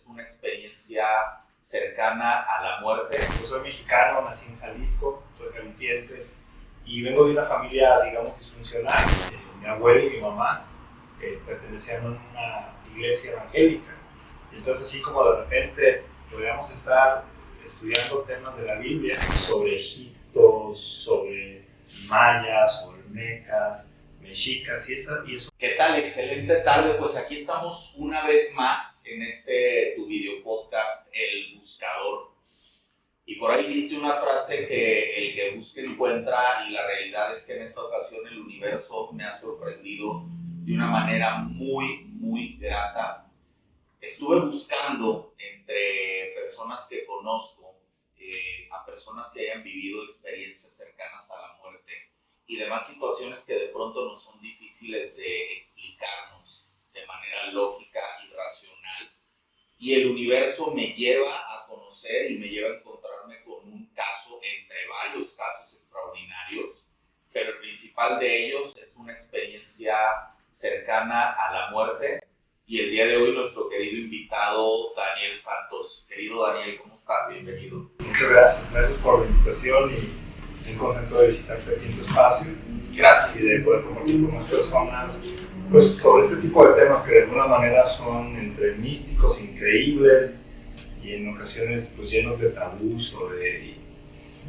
es una experiencia cercana a la muerte. Yo soy mexicano, nací en Jalisco, soy jalisciense y vengo de una familia, digamos, disfuncional. Mi abuela y mi mamá pertenecían a una iglesia evangélica. Y entonces, así como de repente podríamos estar estudiando temas de la Biblia sobre Egipto, sobre mayas, olmecas, mexicas y eso. ¿Qué tal? Excelente tarde. Pues aquí estamos una vez más en tu video podcast, El Buscador. Y por ahí dice una frase que el que busca encuentra, y la realidad es que en esta ocasión el universo me ha sorprendido de una manera muy grata. Estuve buscando entre personas que conozco, a personas que hayan vivido experiencias cercanas a la muerte y demás situaciones que de pronto nos son difíciles de explicarnos de manera lógica y racional. Y el universo me lleva a conocer y me lleva a encontrarme con un caso entre varios casos extraordinarios, pero el principal de ellos es una experiencia cercana a la muerte. Y el día de hoy nuestro querido invitado, Daniel Santos. Querido Daniel, ¿cómo estás? Bienvenido. Muchas gracias por la invitación y muy contento de visitarte aquí en tu espacio. Gracias. Y de poder compartir con más personas pues, sobre este tipo de temas que de alguna manera son entre místicos, increíbles y en ocasiones pues, llenos de tabús o de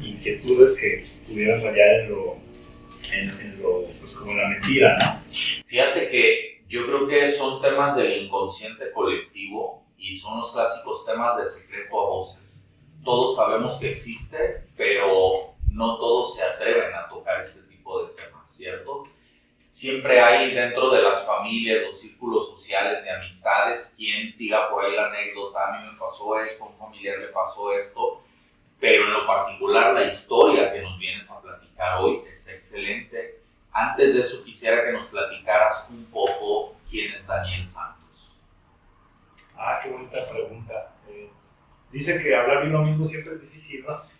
inquietudes que pudieran rayar en lo pues, como la mentira, ¿no? Fíjate que yo creo que son temas del inconsciente colectivo y son los clásicos temas de secreto a voces. Todos sabemos que existe, pero no todos se atreven a tocar este tipo de temas, ¿cierto? Siempre hay dentro de las familias, los círculos sociales de amistades, quien diga por ahí la anécdota, a mí me pasó esto, a un familiar le pasó esto, pero en lo particular la historia que nos vienes a platicar hoy está excelente. Antes de eso quisiera que nos platicaras un poco quién es Daniel Santos. Ah, qué bonita pregunta. Dicen que hablar de uno mismo siempre es difícil, ¿no? Sí.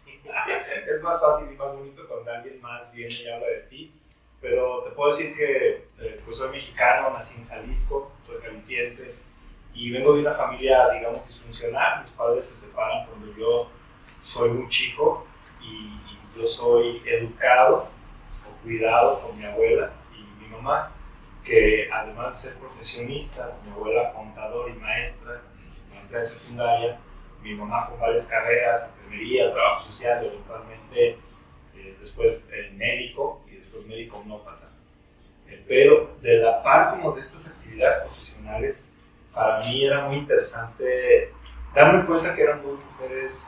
Es más fácil y más bonito cuando alguien más viene y habla de ti. Pero te puedo decir que pues soy mexicano, nací en Jalisco, soy jalisciense y vengo de una familia, digamos, disfuncional. Mis padres se separan cuando yo soy muy chico y yo soy educado o cuidado por mi abuela y mi mamá, que además de ser profesionistas, mi abuela contador y maestra de secundaria, mi mamá con varias carreras, enfermería, trabajo social, eventualmente después médico y después médico homeópata. Pero de la par como de estas actividades profesionales, para mí era muy interesante darme cuenta que eran dos mujeres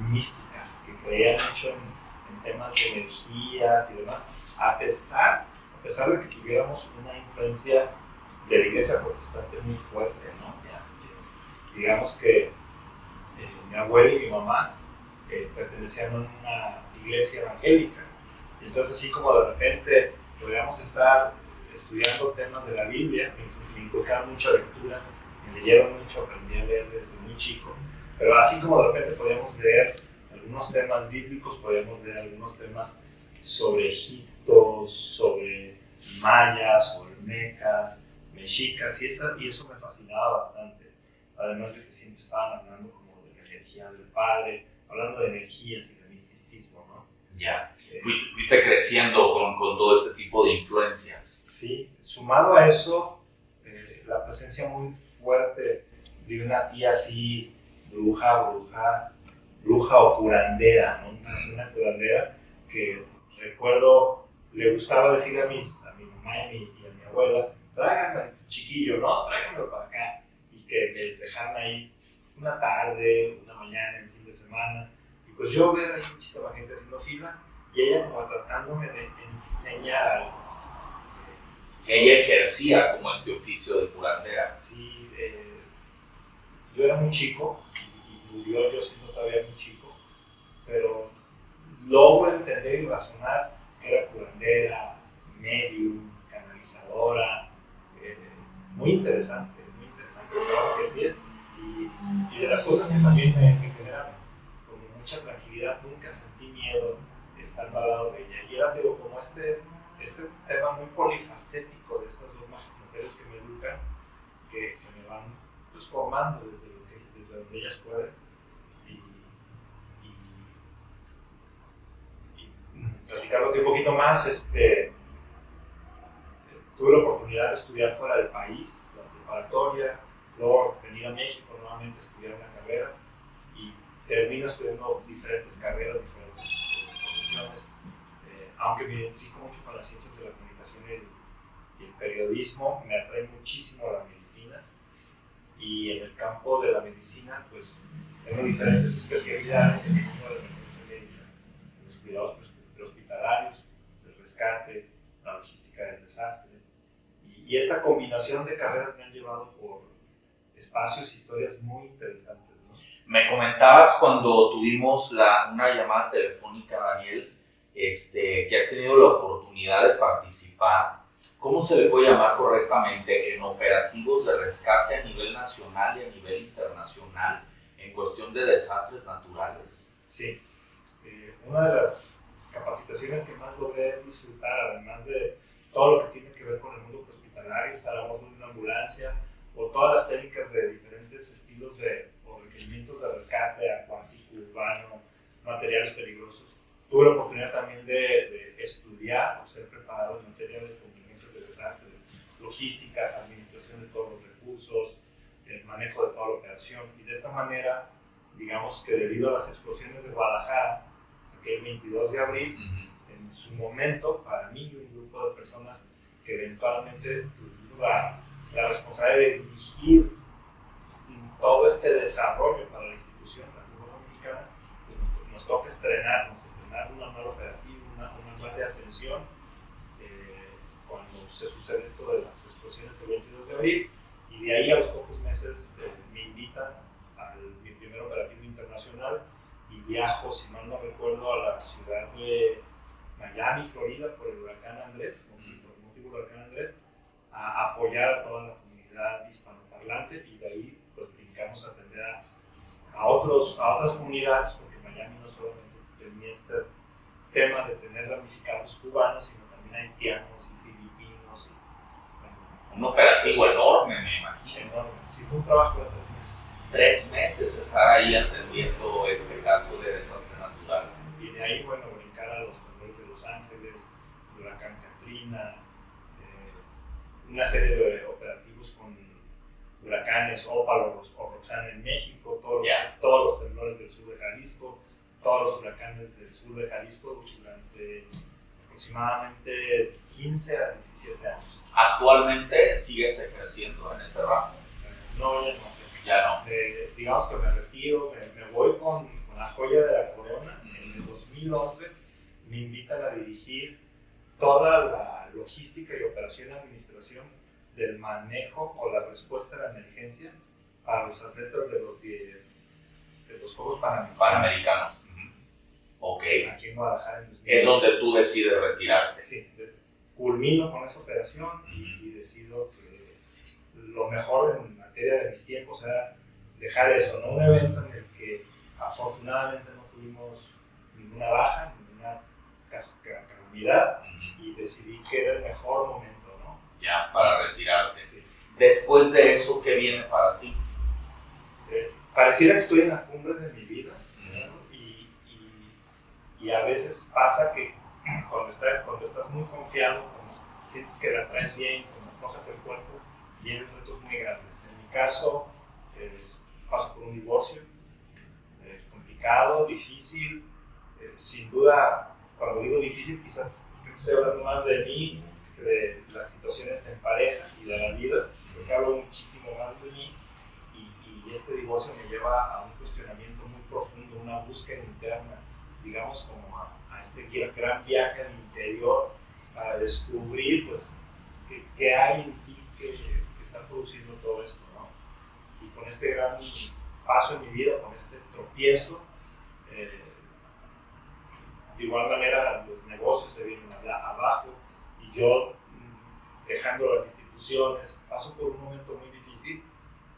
místicas, que creían mucho en temas de energías y demás, a pesar de que tuviéramos una influencia de la iglesia protestante muy fuerte, ¿no? Digamos que mi abuela y mi mamá pertenecían a una iglesia evangélica. Y entonces, así como de repente podríamos estar estudiando temas de la Biblia, me inculcaron mucha lectura, me leyeron mucho, aprendí a leer desde muy chico, pero así como de repente podíamos leer algunos temas bíblicos, podíamos leer algunos temas sobre Egipto, sobre mayas, olmecas, mexicas, y eso me fascinaba bastante. Además de que siempre estaban hablando como de la energía del Padre, hablando de energías y de misticismo, ¿no? Ya, fuiste creciendo con todo este tipo de influencias. Sí, sumado a eso, la presencia muy fuerte de una tía así, bruja o curandera, ¿no? Una curandera que recuerdo le gustaba decir a mi mamá y a mi abuela, tráiganme al chiquillo, ¿no? Tráiganmelo para acá. Y que me dejaran ahí una tarde, una mañana, el fin de semana. Y pues yo ver ahí muchísima gente haciendo fila y ella como tratándome de enseñar algo. Ella ejercía como este oficio de curandera. Sí, yo era muy chico y murió yo siendo todavía muy chico, pero logro entender y razonar que era curandera, medium, canalizadora, muy interesante el trabajo que hacía y de las cosas que también me generaron, con mucha tranquilidad, nunca sentí miedo estando al lado de ella. Y era, digo, como este tema muy polifacético de estas dos mujeres que me educan, que me van pues, formando desde lo que desde donde ellas pueden y platicándote un poquito más, tuve la oportunidad de estudiar fuera del país, la preparatoria, luego venir a México nuevamente a estudiar una carrera y termino estudiando diferentes carreras, diferentes profesiones, aunque me identifico mucho con las ciencias de la comunicación y el periodismo, me atrae muchísimo la medicina y en el campo de la medicina pues tengo diferentes especialidades en el mundo de la emergencia médica, los cuidados prehospitalarios, el rescate, la logística del desastre y esta combinación de carreras me han llevado por espacios, historias muy interesantes, ¿no? Me comentabas cuando tuvimos una llamada telefónica, Daniel, que has tenido la oportunidad de participar, ¿cómo se le puede llamar correctamente? En operativos de rescate a nivel nacional y a nivel internacional en cuestión de desastres naturales. Sí, una de las capacitaciones que más logré disfrutar, además de todo lo que tiene que ver con el mundo hospitalario, estar a bordo de una ambulancia, o todas las técnicas de diferentes estilos o requerimientos de rescate acuático, urbano, materiales peligrosos. Tuve la oportunidad también de estudiar o ser preparado en materia de contingencias de desastres, logísticas, administración de todos los recursos, el manejo de toda la operación. Y de esta manera, digamos que debido a las explosiones de Guadalajara, aquel 22 de abril, en su momento, para mí y un grupo de personas que eventualmente tuvimos la responsabilidad de dirigir todo este desarrollo para la institución, la Cruz Roja Mexicana, pues nos toca estrenar una nueva operativa, una nueva de atención cuando se sucede esto de las explosiones del 22 de abril y de ahí a los pocos meses me invitan a mi primer operativo internacional y viajo, si mal no recuerdo, a la ciudad de Miami, Florida, por el huracán Andrés, por el motivo del huracán Andrés, a apoyar a toda la comunidad hispanoparlante y de ahí pues brincamos a atender a otras comunidades, porque Miami no solamente tenía este tema de tener damnificados cubanos, sino también haitianos y filipinos. Un operativo enorme, me imagino. Enorme, sí, fue un trabajo de 3 meses. 3 meses estar ahí atendiendo este caso de desastre natural. Y de ahí, bueno, brincar a los temblores de Los Ángeles, el huracán Katrina, una serie de operativos con huracanes Ópalo o Roxana en México, todos los temblores del sur de Jalisco, todos los huracanes del sur de Jalisco durante aproximadamente 15 a 17 años. ¿Actualmente sigues ejerciendo en ese ramo? No, ya no. Ya no. Digamos que me retiro, me voy con la joya de la corona. En el 2011 me invitan a dirigir toda la logística y operación y administración del manejo o la respuesta a la emergencia para los atletas de los Juegos Panamericanos. Ok. Aquí en Guadalajara en 2011. Es donde tú decides retirarte. Sí, culmino con esa operación y decido que lo mejor en materia de mis tiempos era dejar eso, ¿no? Un evento en el que afortunadamente no tuvimos ninguna baja, ninguna calamidad y decidí que era el mejor momento, ¿no? Ya, para retirarte. Sí. Después de eso, ¿qué viene para ti? Pareciera que estoy en la cumbre de mi vida, ¿no? Y a veces pasa que cuando estás muy confiado, cuando sientes que la traes bien, cuando aflojas el cuerpo, vienen retos muy grandes. En mi caso, paso por un divorcio complicado, difícil, sin duda, cuando digo difícil, quizás estoy hablando más de mí que de las situaciones en pareja y de la vida, porque hablo muchísimo más de mí y este divorcio me lleva a un cuestionamiento muy profundo, una búsqueda interna, digamos como a este gran viaje al interior para descubrir pues, qué hay en ti que está produciendo todo esto, ¿no? Y con este gran paso en mi vida, con este tropiezo, de igual manera los negocios se vienen abajo y yo dejando las instituciones paso por un momento muy difícil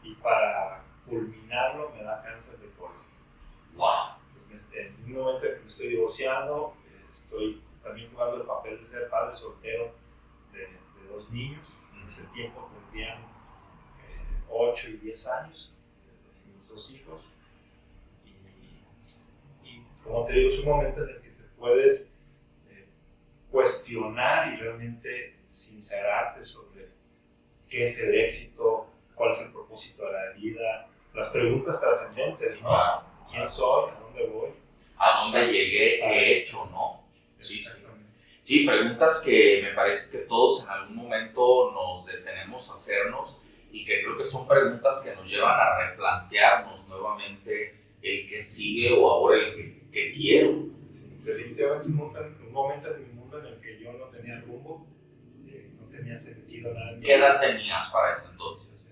y para culminarlo me da cáncer de colon. ¡Wow! En un momento en que me estoy divorciando, estoy también jugando el papel de ser padre soltero de 2 niños. En ese tiempo tendrían 8 y 10 años, mis nuestros hijos. Y como te digo, es un momento en el que te puedes cuestionar y realmente sincerarte sobre qué es el éxito, cuál es el propósito de la vida, las preguntas trascendentes, ¿no? Claro. ¿Quién soy? ¿A dónde voy? ¿A dónde llegué? ¿Qué he hecho? ¿No? Sí, sí. Exactamente. Sí, preguntas que me parece que todos en algún momento nos detenemos a hacernos y que creo que son preguntas que nos llevan a replantearnos nuevamente el que sigue o ahora el que quiero. Sí, definitivamente un momento en mi mundo en el que yo no tenía rumbo, no tenía sentido nada. ¿Qué edad tenías para ese entonces?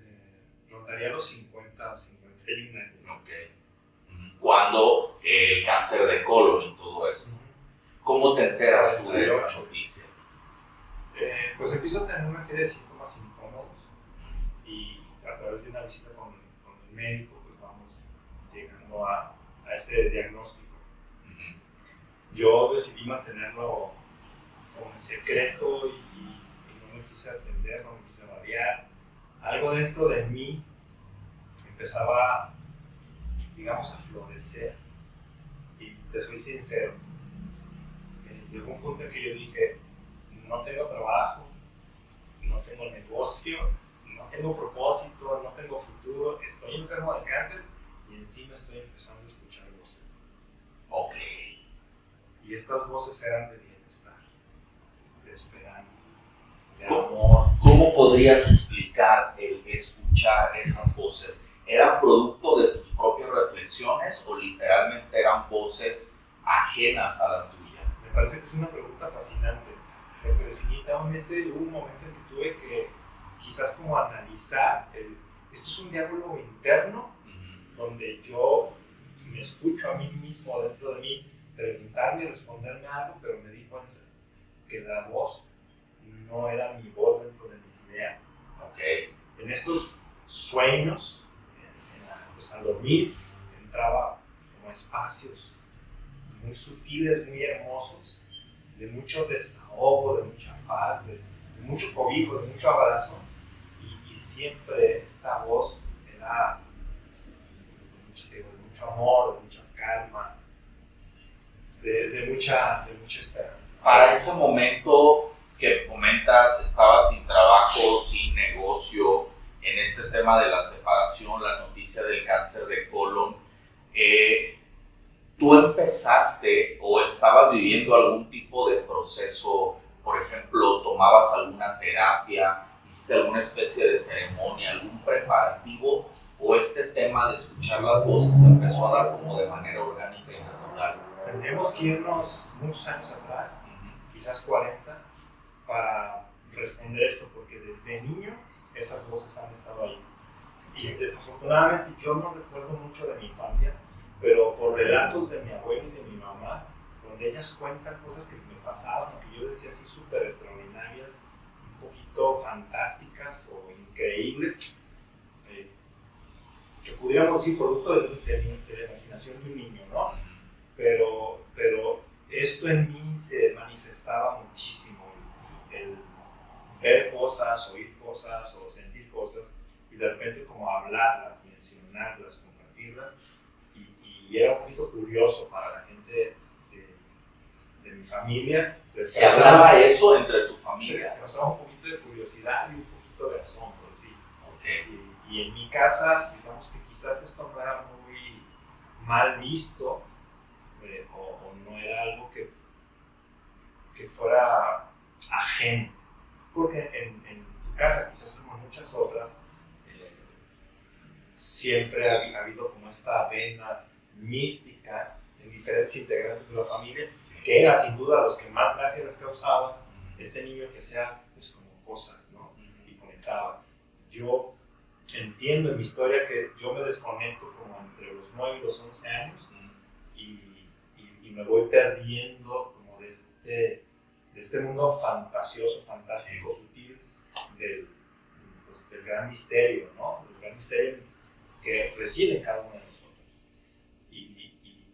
Rondaría los 50 o 51 años. Ok. Cuando el cáncer de colon y todo eso. ¿Cómo te enteras tú de esa noticia? Pues empiezo a tener una serie de síntomas incómodos y a través de una visita con el médico pues vamos llegando a ese diagnóstico. Yo decidí mantenerlo como en secreto y no me quise atender, no me quise variar. Algo dentro de mí empezaba, digamos, a florecer. Y te soy sincero, llegó un punto en que yo dije, no tengo trabajo, no tengo negocio, no tengo propósito, no tengo futuro, estoy enfermo de cáncer y encima estoy empezando a escuchar voces. Ok. Y estas voces eran de bienestar, de esperanza, de amor. ¿Cómo podrías explicar el escuchar esas voces? ¿Eran producto de tus propias reflexiones o literalmente eran voces ajenas a la tuya? Me parece que es una pregunta fascinante, porque definitivamente hubo un momento en que tuve que quizás como analizar, esto es un diálogo interno, donde yo me escucho a mí mismo dentro de mí, preguntarme y responderme algo, pero me di cuenta que la voz no era mi voz dentro de mis ideas. Okay. En estos sueños, pues al dormir, entraba como espacios muy sutiles, muy hermosos, de mucho desahogo, de mucha paz, de mucho cobijo, de mucho abrazo, y siempre esta voz era de mucho amor, de mucha calma, de mucha esperanza. Para ese momento que comentas, estabas sin trabajo, sin negocio, en este tema de la separación, la noticia del cáncer de colon, ¿tú empezaste o estabas viviendo algún tipo de proceso? Por ejemplo, ¿tomabas alguna terapia? ¿Hiciste alguna especie de ceremonia, algún preparativo? ¿O este tema de escuchar las voces empezó a dar como de manera orgánica y natural? Tendríamos que irnos muchos años atrás, quizás 40, para responder esto, porque desde niño esas voces han estado ahí. Y desafortunadamente yo no recuerdo mucho de mi infancia, pero por relatos de mi abuela y de mi mamá, donde ellas cuentan cosas que me pasaban, o que yo decía así súper extraordinarias, un poquito fantásticas o increíbles, que pudiéramos decir producto de la imaginación de un niño, ¿no? Pero esto en mí se manifestaba muchísimo, el ver cosas, oír cosas o sentir cosas, y de repente como hablarlas, mencionarlas, compartirlas, y era un poquito curioso para la gente de mi familia. ¿Se hablaba eso entre tu familia? Les causaba un poquito de curiosidad y un poquito de asombro, sí. Okay. Y en mi casa, digamos que quizás esto no era muy mal visto, o no era algo que fuera ajeno. Porque en tu casa, quizás como en muchas otras, siempre ha habido como esta vena mística en diferentes integrantes de la familia, que era sin duda los que más gracia les causaba, este niño que hacía pues como cosas, ¿no? Y comentaba. Yo entiendo en mi historia que yo me desconecto como entre los 9 y los 11 años y me voy perdiendo como de este mundo fantasioso, fantástico, sutil del gran misterio, ¿no? Del gran misterio que reside en cada uno de nosotros. Y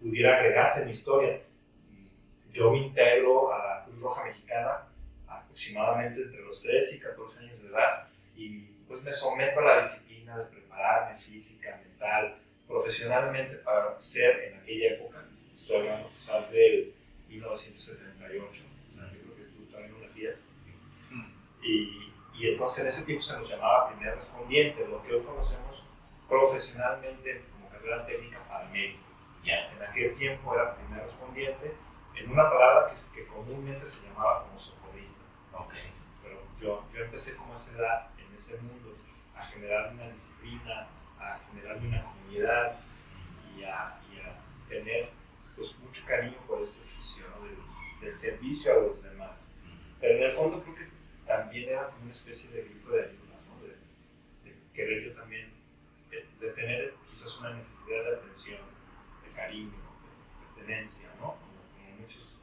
pudiera agregarte en mi historia, yo me integro a la Cruz Roja Mexicana aproximadamente entre los 13 y 14 años de edad y pues me someto a la disciplina de prepararme física, mental, profesionalmente para ser en aquella época, estoy hablando quizás del 1978, o sea, yo creo que tú también lo hacías, y entonces en ese tiempo se nos llamaba primer respondiente, lo que hoy conocemos profesionalmente como carrera técnica para médico. Yeah. En aquel tiempo era primer respondiente en una palabra que comúnmente se llamaba como socorrista. Okay. Pero yo empecé como a esa edad, en ese mundo, a generar una disciplina, a generar una comunidad y a tener pues, mucho cariño por este oficio, ¿no? del servicio a los demás. Pero en el fondo creo que también era como una especie de grito de ayuda, ¿no? de querer yo también, de tener quizás una necesidad de atención, de cariño, de pertenencia, ¿no? Como muchos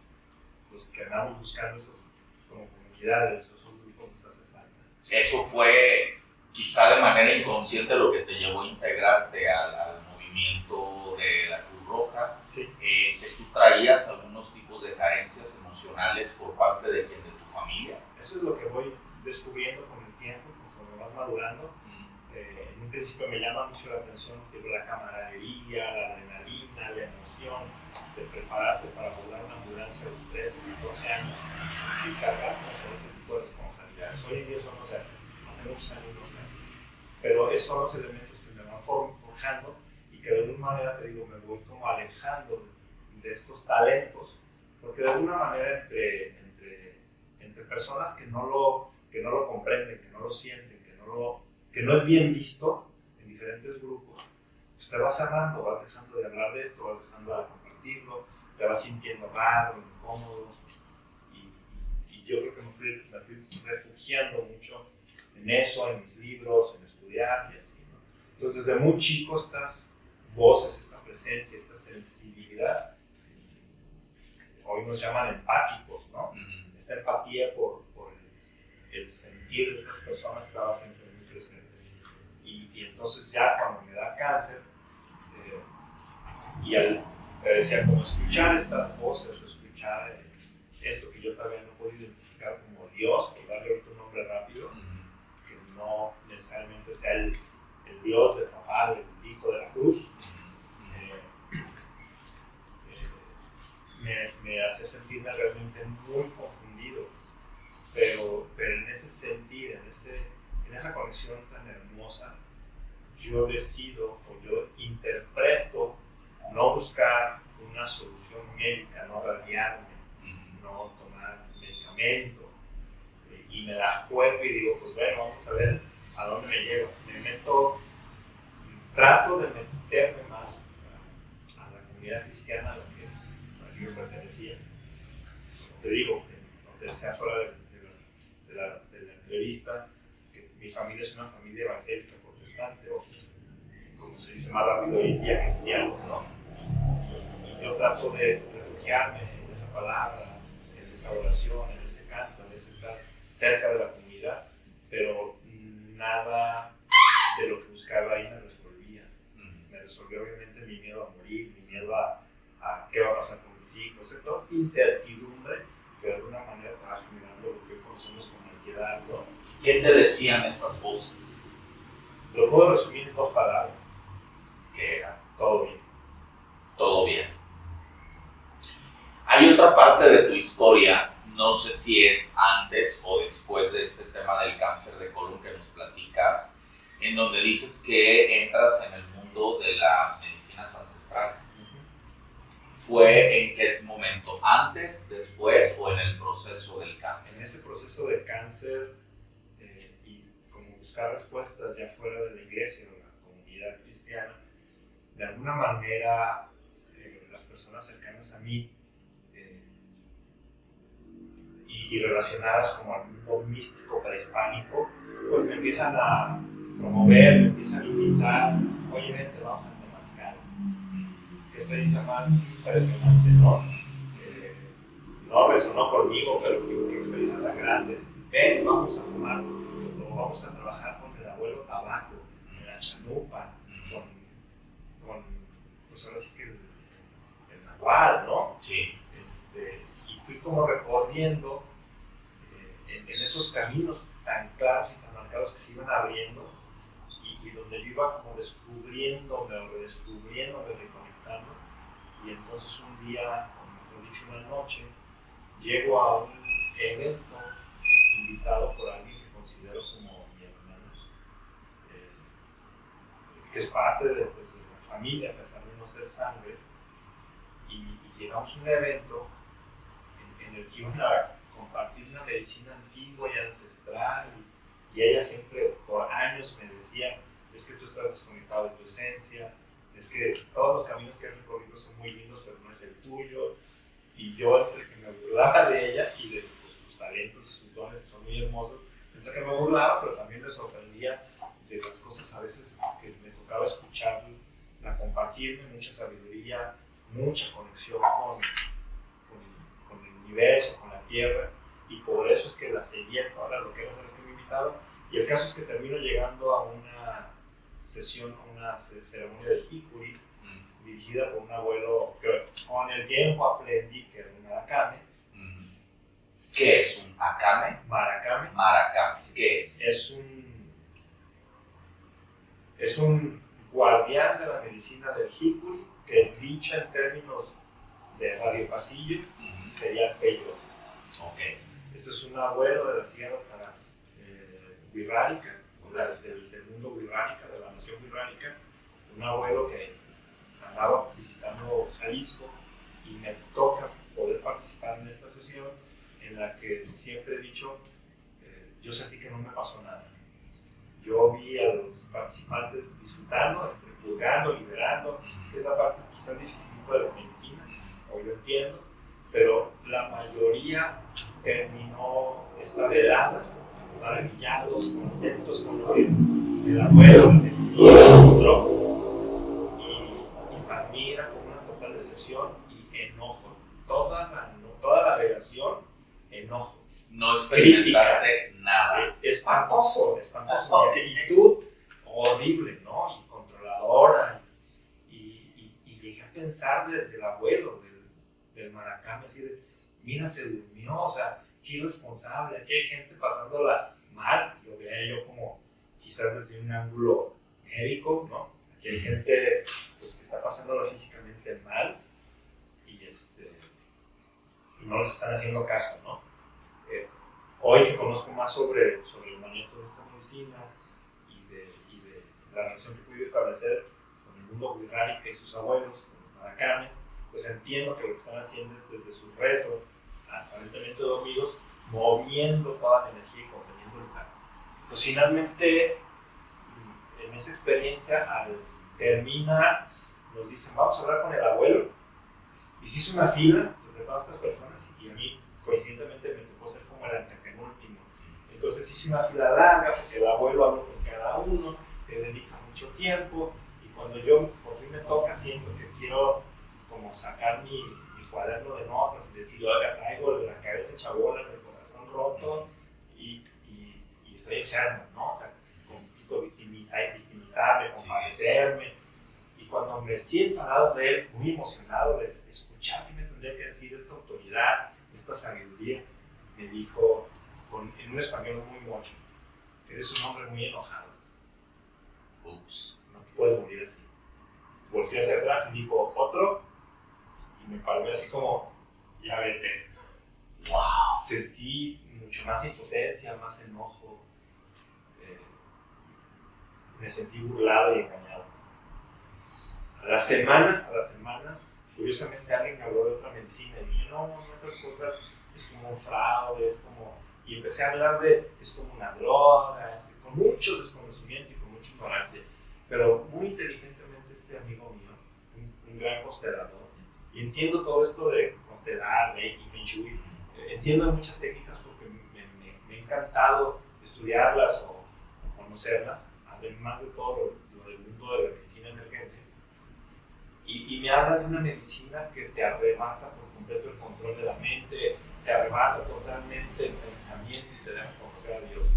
los que andamos buscando esas como comunidades, esos grupos nos hace falta. Eso fue quizá de manera inconsciente lo que te llevó a integrarte al movimiento de la Cruz Roja. Sí. Que tú traías algunos tipos de carencias emocionales por parte de quién, de tu familia. Eso es lo que voy descubriendo con el tiempo, conforme vas madurando. En un principio me llama mucho la atención la camaradería, la adrenalina, la emoción de prepararte para volar una ambulancia a los 13, 14 años y cargar con ese tipo de responsabilidades. Hoy en día eso no se hace, hace muchos años no se hace. Pero esos son los elementos que me van forjando y que de alguna manera, te digo, me voy como alejando de estos talentos, porque de alguna manera entre personas que no lo comprenden, que no lo sienten, que no es bien visto en diferentes grupos, pues te vas cerrando, vas dejando de hablar de esto, vas dejando de compartirlo, te vas sintiendo raro, incómodo, y yo creo que me fui refugiando mucho en eso, en mis libros, en estudiar y así, ¿no? Entonces desde muy chico estas voces, esta presencia, esta sensibilidad, hoy nos llaman empáticos, ¿no? Esta empatía por el sentir de otras personas estaba siempre muy presente. Y entonces ya cuando me da cáncer, te decía, como escuchar estas voces, o escuchar esto que yo todavía no puedo identificar como Dios, por darle otro nombre rápido, que no necesariamente sea el Dios del papá, del hijo de la cruz, me hacía sentirme realmente muy confundido, pero en ese sentir, en esa conexión tan hermosa, yo decido o yo interpreto no buscar una solución médica, no radiarme, no tomar medicamento, y me la juego y digo, pues bueno, vamos a ver a dónde me llevo. Si me meto, trato de meterme más a la comunidad cristiana a la que yo pertenecía. Te digo, te decía fuera de la entrevista, que mi familia es una familia evangélica protestante, o como se dice más rápido hoy en día, cristianos, ¿no? Y yo trato de refugiarme en esa palabra, en esa oración, en ese canto, en ese estar cerca de la comunidad, pero nada de lo que buscaba ahí me resolvía. Me resolvió obviamente mi miedo a morir, mi miedo a qué va a pasar con mis hijos, toda esta incertidumbre que de alguna manera estaba generando lo que hoy conocemos como ansiedad, ¿no? ¿Qué te decían esas voces? Lo puedo resumir en dos palabras. ¿Qué era? Todo bien. Todo bien. Hay otra parte de tu historia, no sé si es antes o después de este tema del cáncer de colon que nos platicas, en donde dices que entras en el mundo de las medicinas ancestrales. ¿Fue en qué momento? ¿Antes, después o en el proceso del cáncer? En ese proceso del cáncer y como buscar respuestas ya fuera de la iglesia o la comunidad cristiana, de alguna manera las personas cercanas a mí y relacionadas como al mundo místico prehispánico, pues me empiezan a promover, me empiezan a invitar, oye, vente, vamos a Temazcal. Qué experiencia más impresionante, ¿no? No resonó conmigo, pero qué experiencia tan grande. Ven, vamos a fumar, o vamos a trabajar con el abuelo tabaco, en la chanupa, pues ahora sí que el nahual, ¿no? Sí. Y fui como recorriendo en esos caminos tan claros y tan marcados que se iban abriendo, y y donde yo iba como descubriéndome o redescubriéndome, reconectando. Y entonces un día, o mejor dicho una noche, llego a un evento invitado por alguien que considero como mi hermana, que es parte de la familia, a pesar de no ser sangre, y llegamos a un evento en el que iban a compartir una medicina antigua y ancestral, y ella siempre por años me decía, es que tú estás desconectado de tu esencia, es que todos los caminos que has recorrido son muy lindos, pero no es el tuyo. Y yo, entre que me burlaba de ella y de pues, sus talentos y sus dones, que son muy hermosos, entre que me burlaba, pero también me sorprendía de las cosas a veces que me tocaba escuchar, a compartirme mucha sabiduría, mucha conexión con el universo, con la tierra, y por eso es que la seguía todas las loqueras a las que me invitaban. Y el caso es que termino llegando a una sesión, a una ceremonia de Hikuri, dirigida por un abuelo que con el tiempo aprendí que era un Maracame. ¿Qué es un Akame? Maracame. Maracame, ¿qué es? Es un guardián de la medicina del Hikuri, que dicha en términos de Radio Pasillo sería peyote. Okay. Esto es un abuelo de la Sierra Wixárika, del mundo wixárika, de la nación wixárika, un abuelo que andaba visitando Jalisco y me toca poder participar en esta sesión en la que siempre he dicho, yo sentí que no me pasó nada. Yo vi a los participantes disfrutando, purgando, liberando, que es la parte quizás dificilita de las medicinas, hoy lo entiendo, pero la mayoría terminó esta velada maravillados, contentos con lo que el abuelo, la medicina mostró, y para mí era como una total decepción y enojo. Toda la relación, enojo. No experimentaste nada. Espantoso. Una actitud horrible, ¿no? Y controladora. Y llegué a pensar del abuelo, del Maracame, así de, mira, se durmió, o sea, qué irresponsable, aquí hay gente pasándola mal, lo veía yo como quizás desde un ángulo médico, ¿no? Aquí hay gente pues, que está pasándola físicamente mal y no les están haciendo caso, ¿no? Hoy que conozco más sobre el manejo de esta medicina y de la relación que he podido establecer con el mundo wixárika y sus abuelos, con los maracames, pues entiendo que lo que están haciendo es desde su rezo, aparentemente dormidos, moviendo toda la energía y conteniendo el karma. Pues finalmente, en esa experiencia, al terminar, nos dicen, vamos a hablar con el abuelo, y se hizo una fila de todas estas personas, y a mí, coincidentemente, me tocó ser como el antepenúltimo. Entonces hice una fila larga, porque el abuelo habló con cada uno, te dedica mucho tiempo, y cuando yo por fin me toca, siento que quiero como sacar mi cuaderno de notas y decir, oiga, traigo la cabeza hecha bolas, el corazón roto y estoy enfermo, ¿no? O sea, con victimizarme, compadecerme. Y cuando me siento al lado de él, muy emocionado de escuchar qué me tendría que decir esta autoridad, esta sabiduría, me dijo en un español muy mocho, eres un hombre muy enojado. Ups, no te puedes morir así. Volteé hacia atrás y dijo, ¿otro? Y me paré así como, ya vete. Wow. Sentí mucho más impotencia, más enojo. Me sentí burlado y engañado. A las semanas, curiosamente alguien me habló de otra medicina y dije, no, estas cosas es como un fraude, es como... Y empecé a hablar es como una droga, con mucho desconocimiento y con mucha ignorancia. Pero muy inteligentemente este amigo mío, un gran constelador, y entiendo todo esto de constelar, Reiki, Feng Shui, entiendo muchas técnicas porque me ha encantado estudiarlas o conocerlas, además de todo lo del mundo de la medicina de emergencia. Y me habla de una medicina que te arrebata por completo el control de la mente, te arrebata totalmente el pensamiento y te deja conocer a Dios.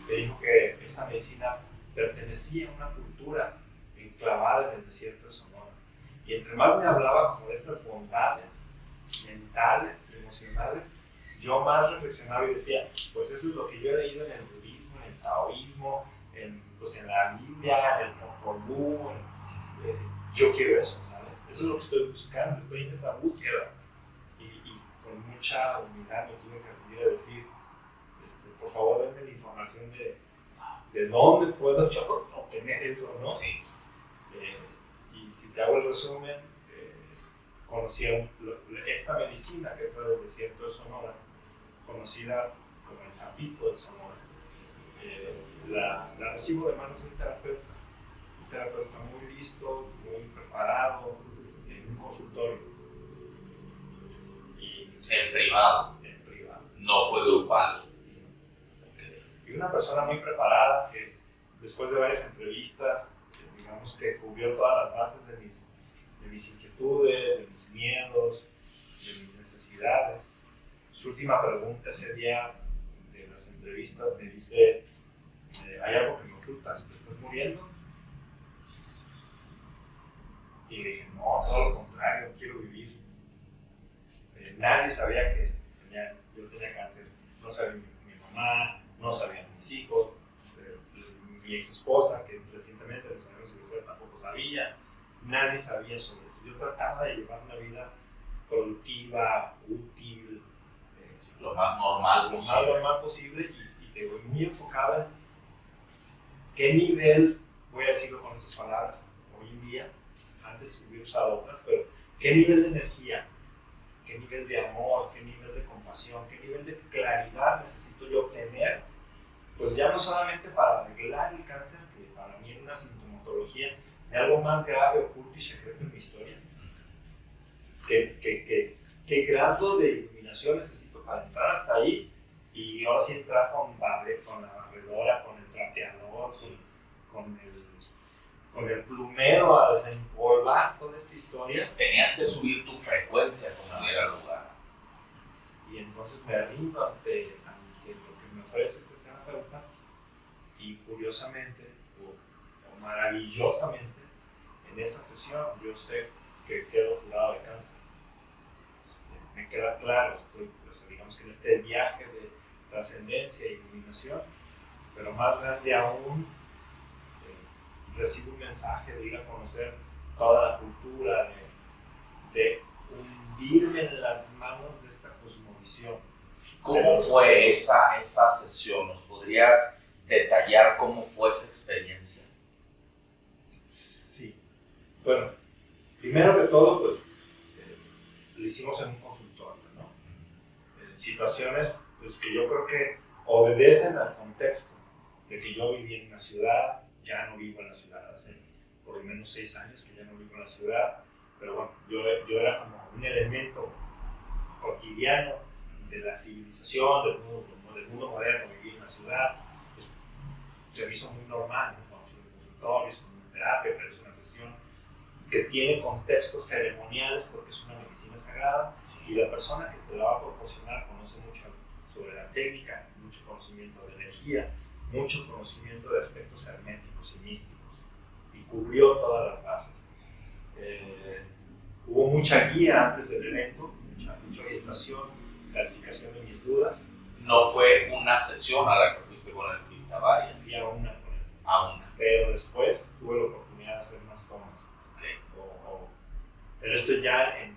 Me dijo que esta medicina pertenecía a una cultura enclavada en el desierto de Sonora. Y entre más me hablaba como de estas bondades mentales y emocionales, yo más reflexionaba y decía, pues eso es lo que yo he leído en el budismo, en el taoísmo, pues en la Biblia, en el Popol Vuh, yo quiero eso, ¿sabes? Eso es lo que estoy buscando, estoy en esa búsqueda. Y con mucha humildad me tuve que rendir a decir, por favor denme la información de dónde puedo yo obtener eso, ¿no? Sí. Y si te hago el resumen, conocí esta medicina que es la del desierto de Sonora, conocida como el sapito de Sonora. La recibo de manos de un terapeuta muy listo, muy preparado, en un consultorio. En privado. En privado. No fue grupal. Y una persona muy preparada que después de varias entrevistas, digamos que cubrió todas las bases de mis inquietudes, de mis miedos, de mis necesidades. Su última pregunta ese día de las entrevistas me dice, ¿hay algo que me ocultas? ¿Te estás muriendo? Y le dije, no, todo lo contrario, quiero vivir. Nadie sabía que yo tenía cáncer, no sabía mi mamá, no sabían mis hijos, mi ex esposa, que recientemente nos habíamos divorciado, tampoco sabía, nadie sabía sobre esto. Yo trataba de llevar una vida productiva, útil, lo más normal posible y te voy muy enfocada en qué nivel, voy a decirlo con estas palabras, hoy en día, antes hubiera usado otras, pero qué nivel de energía, qué nivel de amor, qué nivel de compasión, qué nivel de claridad necesito yo obtener, pues ya no solamente para arreglar el cáncer, que para mí era una sintomatología de algo más grave, oculto y secreto en mi historia. ¿Qué grado de iluminación necesito para entrar hasta ahí? Y ahora sí entrar con la barredora, con el trapeador, con el plumero a desempolvar toda esta historia. Tenías que subir tu frecuencia como era el lugar. Y entonces me rindo ante lo que me ofrece este terapeuta y curiosamente o maravillosamente en esa sesión yo sé que quedo curado de cáncer. Me queda claro, estoy pues, digamos que en este viaje de trascendencia e iluminación, pero más grande aún, recibo un mensaje de ir a conocer toda la cultura, de hundirme en las manos de esta cosmovisión. ¿Cómo fue esa sesión? ¿Nos podrías detallar cómo fue esa experiencia? Sí. Bueno, primero que todo, pues, lo hicimos en un consultorio, ¿no? Situaciones pues, que yo creo que obedecen al contexto de que yo viví en una ciudad, ya no vivo en la ciudad, hace por lo menos 6 años que ya no vivo en la ciudad, pero bueno, yo era como un elemento cotidiano de la civilización, del mundo moderno, vivir en la ciudad, pues, se me hizo muy normal, ¿no? Vamos a los consultorios, con una terapia, pero es una sesión que tiene contextos ceremoniales porque es una medicina sagrada y la persona que te la va a proporcionar conoce mucho sobre la técnica, mucho conocimiento de energía, mucho conocimiento de aspectos herméticos y místicos y cubrió todas las bases. Hubo mucha guía antes del evento, mucha orientación, clarificación de mis dudas. No fue una sesión a la que fuiste con él, fuiste a varias. Fui a una con él. A una. Pero después tuve la oportunidad de hacer más tomas. Okay. Pero esto ya en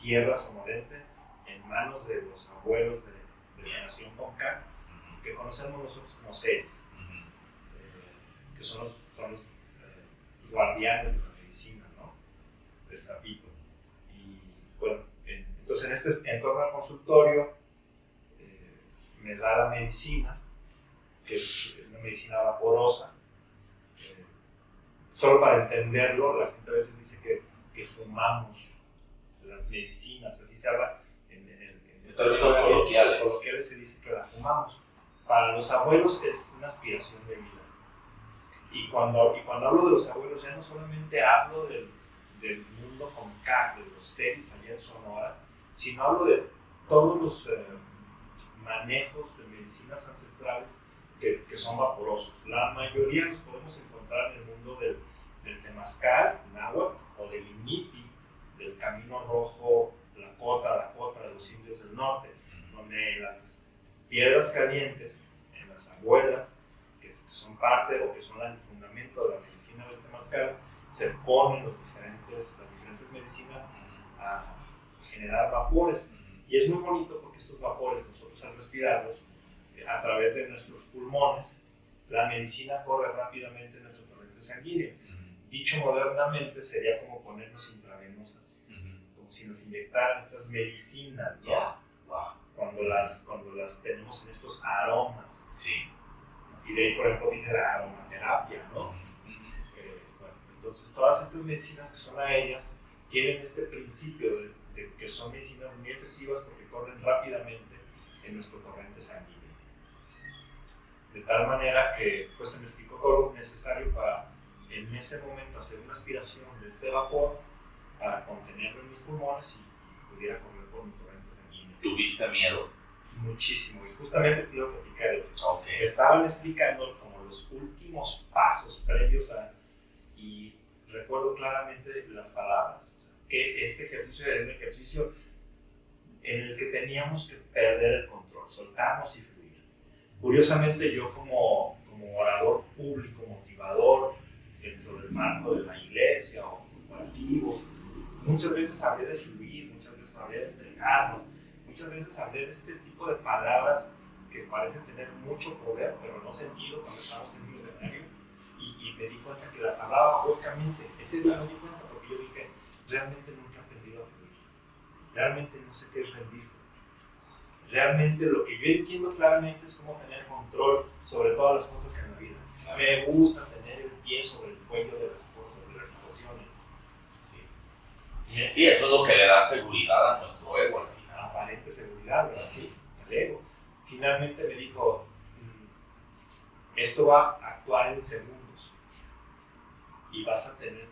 tierra sonorense, en manos de los abuelos de la nación Conca, que conocemos nosotros como seres, que son los guardianes de la medicina, ¿no? Del sapito. Y bueno, entonces en este entorno al consultorio me da la medicina, que es una medicina vaporosa. Solo para entenderlo, la gente a veces dice que fumamos las medicinas, así se habla en términos coloquiales. Coloquiales se dice que la fumamos. Para los abuelos es una aspiración de vida. Y cuando hablo de los abuelos, ya no solamente hablo del mundo con K, de los seres allá en Sonora, sino hablo de todos los manejos de medicinas ancestrales que son vaporosos. La mayoría los podemos encontrar en el mundo del temazcal, náhuatl, o del inipi, del camino rojo, Dakota de los indios del norte, donde las piedras calientes, en las abuelas, que son parte o que son el fundamento de la medicina del temazcal, se ponen las diferentes medicinas a generar vapores. Y es muy bonito porque estos vapores, nosotros al respirarlos, a través de nuestros pulmones, la medicina corre rápidamente en nuestro torrente sanguíneo. Dicho modernamente, sería como ponernos intravenosas, como si nos inyectaran estas medicinas, ¿no? Cuando las tenemos en estos aromas. Sí. Y de ahí, por ejemplo, viene la aromaterapia, ¿no? Bueno, entonces, todas estas medicinas que son a ellas tienen este principio de que son medicinas muy efectivas porque corren rápidamente en nuestro torrente sanguíneo. De tal manera que pues, se me explicó todo lo necesario para en ese momento hacer una aspiración de este vapor para contenerlo en mis pulmones y pudiera correr por mi torrente sanguíneo. ¿Tuviste miedo? Muchísimo, y justamente te iba a platicar eso. Okay. Me estaban explicando como los últimos pasos previos a, y recuerdo claramente las palabras, que este ejercicio era un ejercicio en el que teníamos que perder el control, soltarnos y fluir. Curiosamente yo como orador público, motivador, dentro del marco de la iglesia o corporativo, muchas veces hablé de fluir, muchas veces hablé de entregarnos, muchas veces hablé de este tipo de palabras que parecen tener mucho poder, pero no sentido cuando estamos en un escenario, y me di cuenta que las hablaba huecamente. Ese día me di cuenta porque yo dije, realmente nunca he aprendido a fluir, realmente no sé qué es rendirse. Realmente lo que yo entiendo claramente es cómo tener control sobre todas las cosas en la vida. Me gusta tener el pie sobre el cuello de las cosas, de las situaciones. Sí, eso es lo que le da seguridad a nuestro ego al final. Aparente seguridad, ¿verdad? Sí, al ego. Finalmente me dijo, esto va a actuar en segundos y te vas a tener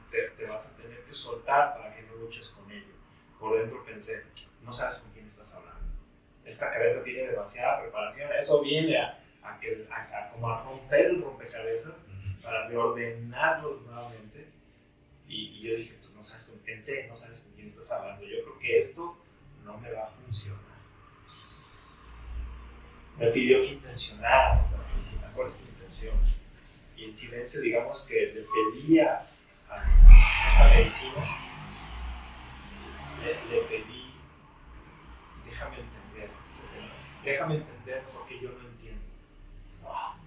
que soltar para que no luches con ello. Por dentro pensé, no sabes con quién estás hablando. Esta cabeza tiene demasiada preparación, eso viene a como a romper el rompecabezas para reordenarlos nuevamente. Y yo dije, pues no sabes con quién estás hablando. Yo creo que esto no me va a funcionar. Me pidió que intencionara esta medicina. ¿Cuál es mi intención? Y en silencio, digamos que le pedía a esta medicina, le pedí, déjame entender porque yo no entiendo.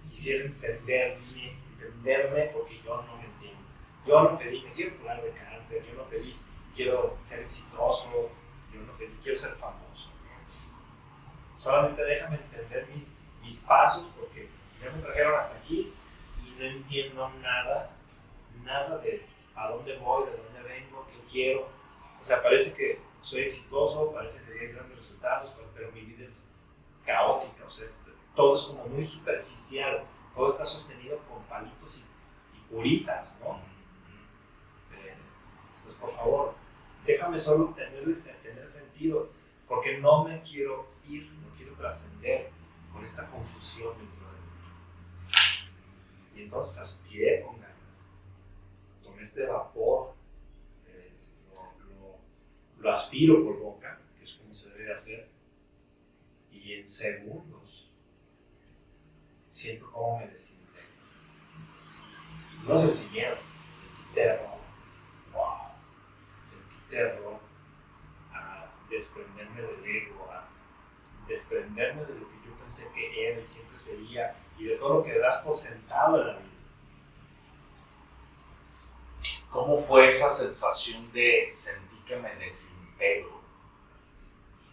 Quisiera entenderme porque yo no me entiendo. Yo no pedí, me quiero curar de cáncer, yo no pedí, quiero ser exitoso, yo no pedí, quiero ser famoso. Solamente déjame entender mis pasos porque ya me trajeron hasta aquí y no entiendo nada de a dónde voy, de dónde vengo, qué quiero. O sea, parece que soy exitoso, parece que hay grandes resultados, pero mi vida es caótica, o sea, todo es como muy superficial, todo está sostenido con palitos y curitas, ¿no? Entonces, por favor, déjame solo tener sentido, porque no me quiero ir, no quiero trascender con esta confusión dentro de mí. Y entonces aspiré con ganas, tomé este vapor, lo aspiro por boca, que es como se debe hacer, y en segundos siento cómo me desintegro. No sentí miedo, sentí terror. Sentí terror a desprenderme del ego, a desprenderme de lo que yo pensé que era y siempre sería, y de todo lo que das por sentado en la vida. ¿Cómo fue esa sensación de sentir que me desintegro?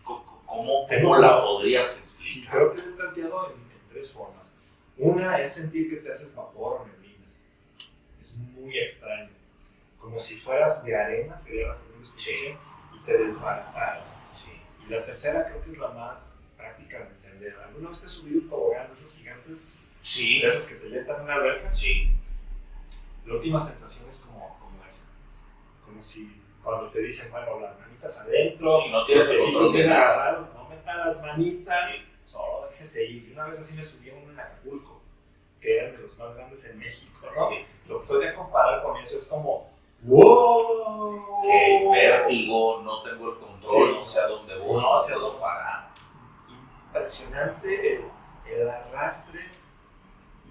¿Cómo la podrías explicar? Sí, creo que lo he planteado en tres formas. Una es sentir que te haces vapor o neblina. Es muy extraño. Como si fueras de arena, sería la segunda explicación, y te desbarataras. Sí. Y la tercera creo que es la más práctica de entender. ¿Alguna vez te has subido un tobogán de esos gigantes? Sí. ¿De esos que te llevan en una alberca? Sí. La última sensación es como esa. Como si cuando te dicen, bueno, las manitas adentro, sí, no tienes el control de nada. Agarrados, no metan las manitas, sí. Solo déjese ir. Y una vez así me subí a uno en Acapulco, que eran de los más grandes en México, ¿no? Sí. Lo podría comparar con eso, es como, ¡wow! Que vértigo, no tengo el control, Sí. no sé a dónde voy, No sé a puedo dónde. parar. Impresionante el arrastre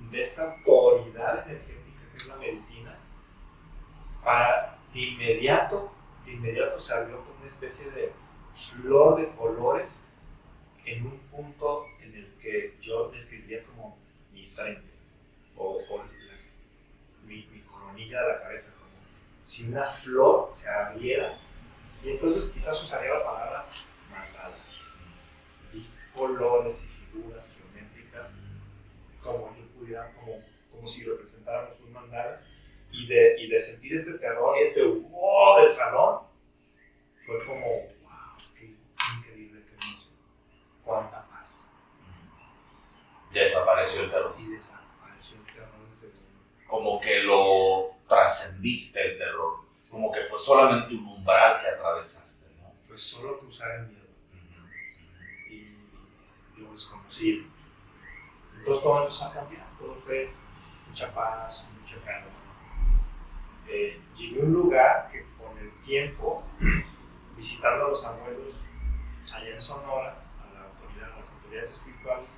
de esta autoridad inmediato se abrió como una especie de flor de colores en un punto en el que yo describiría como mi frente o mi coronilla de la cabeza, como si una flor se abriera, y entonces quizás usaría la palabra mandala. Y colores y figuras geométricas como yo pudiera, como si representáramos un mandala, y de sentir este terror y este wow del jalón, fue como wow, qué increíble, qué hermoso, cuánta paz. Desapareció el terror. Y desapareció el terror en ese momento. Como que lo trascendiste el terror. Como que fue solamente un umbral que atravesaste, ¿no? Fue solo cruzar el miedo. Y lo desconocido. Entonces todo empezó a cambiar, todo fue mucha paz, mucha calma. Llegué a un lugar que con el tiempo, visitando a los abuelos allá en Sonora, a las autoridades espirituales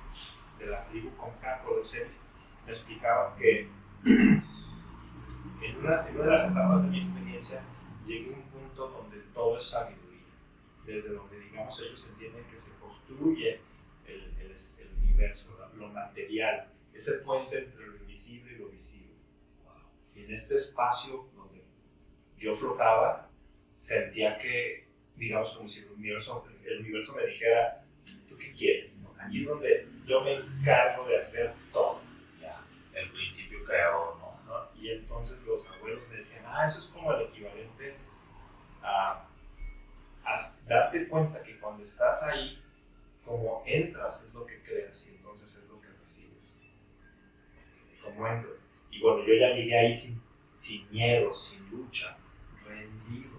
de la tribu Concaco de Osiris, me explicaban que en una de las etapas de mi experiencia llegué a un punto donde todo es sabiduría, desde donde, digamos, ellos entienden que se construye el universo, lo material, ese puente entre lo invisible y lo visible. Y en este espacio donde yo flotaba, sentía que, digamos, como si el universo me dijera, ¿tú qué quieres? ¿No? Aquí es donde yo me encargo de hacer todo. Ya, el principio creador, ¿no? Y entonces los abuelos me decían, eso es como el equivalente a darte cuenta que cuando estás ahí, como entras es lo que creas y entonces es lo que recibes. Como entras. Y bueno, yo ya llegué ahí sin miedo, sin lucha, rendido,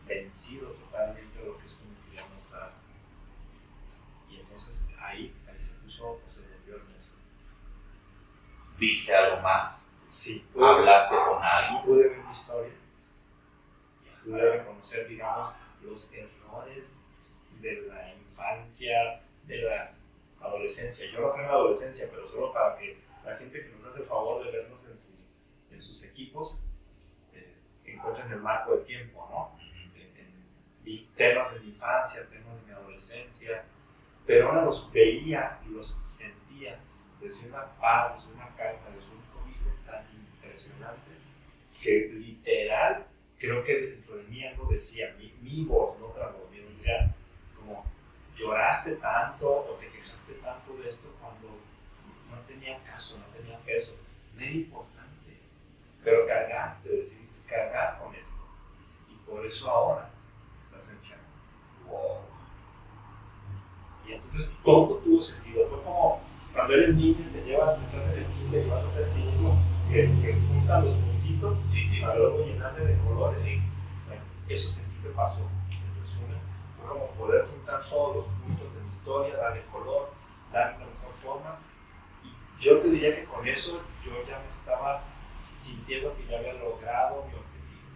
vencido totalmente de lo que esto me quería mostrar. Y entonces ahí se puso, se volvió hermoso. ¿Viste algo más? Sí. ¿Hablaste con alguien? Pude ver mi historia. Pude reconocer, digamos, los errores de la infancia, de la adolescencia. Yo no creo en la adolescencia, pero solo para que la gente que nos hace el favor de vernos en sus equipos encuentren el marco de tiempo, ¿no? Vi temas de mi infancia, temas de mi adolescencia, pero ahora los veía y los sentía desde una paz, desde una calma, desde un cobijo tan impresionante que literal creo que dentro de mí algo decía, mi voz, no otra voz, mi voz decía como lloraste tanto o te quejaste tanto de esto cuando no tenía caso, no tenía peso, no era importante, pero decidiste cargar con esto y por eso ahora estás enfermo. Wow. Y entonces todo tuvo sentido, fue como cuando eres niño y estás en el kinder y vas a ser niño que juntan los puntitos para luego llenarle de colores. Sí. Bueno, eso sentí que pasó. En resumen, fue como poder juntar todos los puntos de mi historia, darle color, darle mejor formas. Y yo te diría que con eso yo ya me estaba sintiendo que ya había logrado mi objetivo.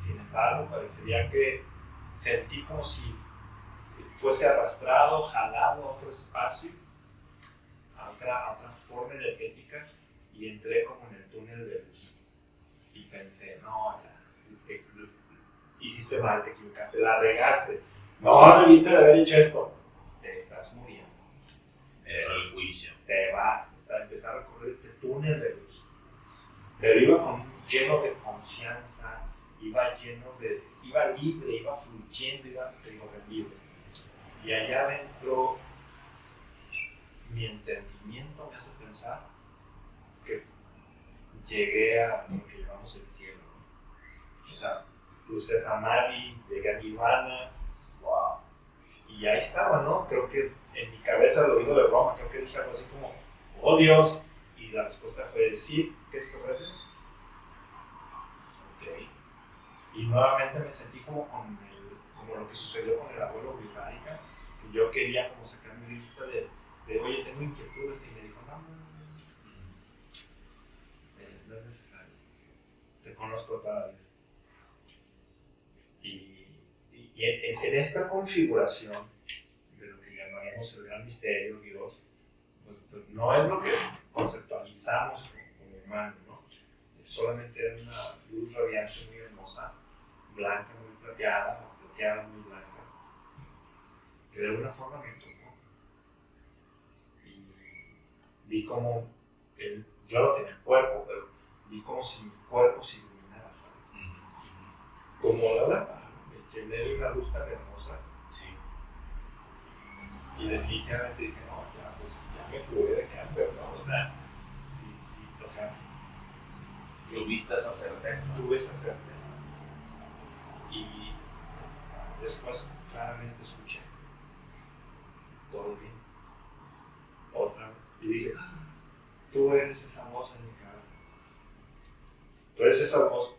Sin embargo, parecería que sentí como si fuese arrastrado, jalado a otro espacio, a otra forma energética, y entré como en el túnel de luz. Y pensé, no, ya, hiciste mal, te equivocaste, la regaste. No debiste de haber hecho esto. Te estás muriendo. El juicio. Te vas, empezar a recorrer este túnel de luz. Pero iba lleno de confianza, iba libre, iba fluyendo, iba libre. Y allá adentro, mi entendimiento me hace pensar que llegué a lo que llamamos el cielo. O sea, crucé Samadhi, llegué a Nirvana, wow. Y ahí estaba, ¿no? Creo que en mi cabeza, lo digo de broma, creo que dije algo así como, oh Dios, y la respuesta fue, sí, ¿qué te ofrece? Ok. Y nuevamente me sentí como lo que sucedió con el abuelo británica, que yo quería como sacar mi lista de oye, tengo inquietudes, y me dijo, no es necesario, te conozco toda la vida. Y en esta configuración de lo que llamaríamos el gran misterio, Dios, pues no es lo que conceptualizamos como humano, ¿no? solamente era una luz radiante muy hermosa, blanca, muy plateada, o plateada, muy blanca, que de alguna forma me tocó. Y vi como yo no tenía cuerpo, pero vi como si mi cuerpo se iluminara, ¿sabes? Como la lámpara, me llené de una luz tan hermosa. Sí. Y definitivamente dije, no, ya, pues ya me curé de cáncer, ¿no? O sea, sí, o sea, Tuviste esa certeza. tuve esa certeza. Y después claramente escuché, todo bien, otra vez. Y dije, tú eres esa voz en mi cabeza. Tú eres esa voz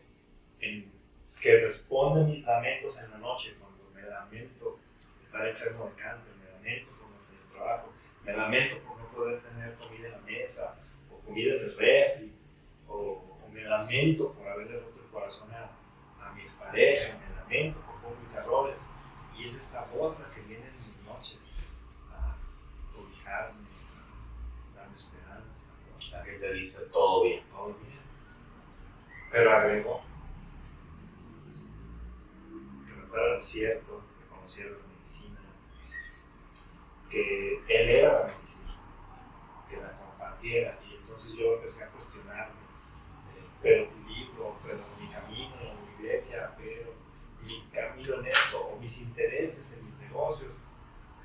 que responde mis lamentos en la noche, cuando me lamento estar enfermo de cáncer, me lamento por no tener trabajo, me lamento por no poder tener comida en la mesa, o comida en el refri, o me lamento por haberle roto el corazón a mi expareja, me lamento por todos mis errores. Y es esta voz la que viene en mis noches a cobijarme, a darme esperanza, ¿no? La que te dice todo bien. Todo bien. Pero agregó que me fuera al desierto, que conociera la medicina, que él era la medicina, que la compartiera. Y entonces yo empecé a cuestionarme, pero mi libro, pero mi camino, mi iglesia, pero mi camino en esto, o mis intereses en mis negocios.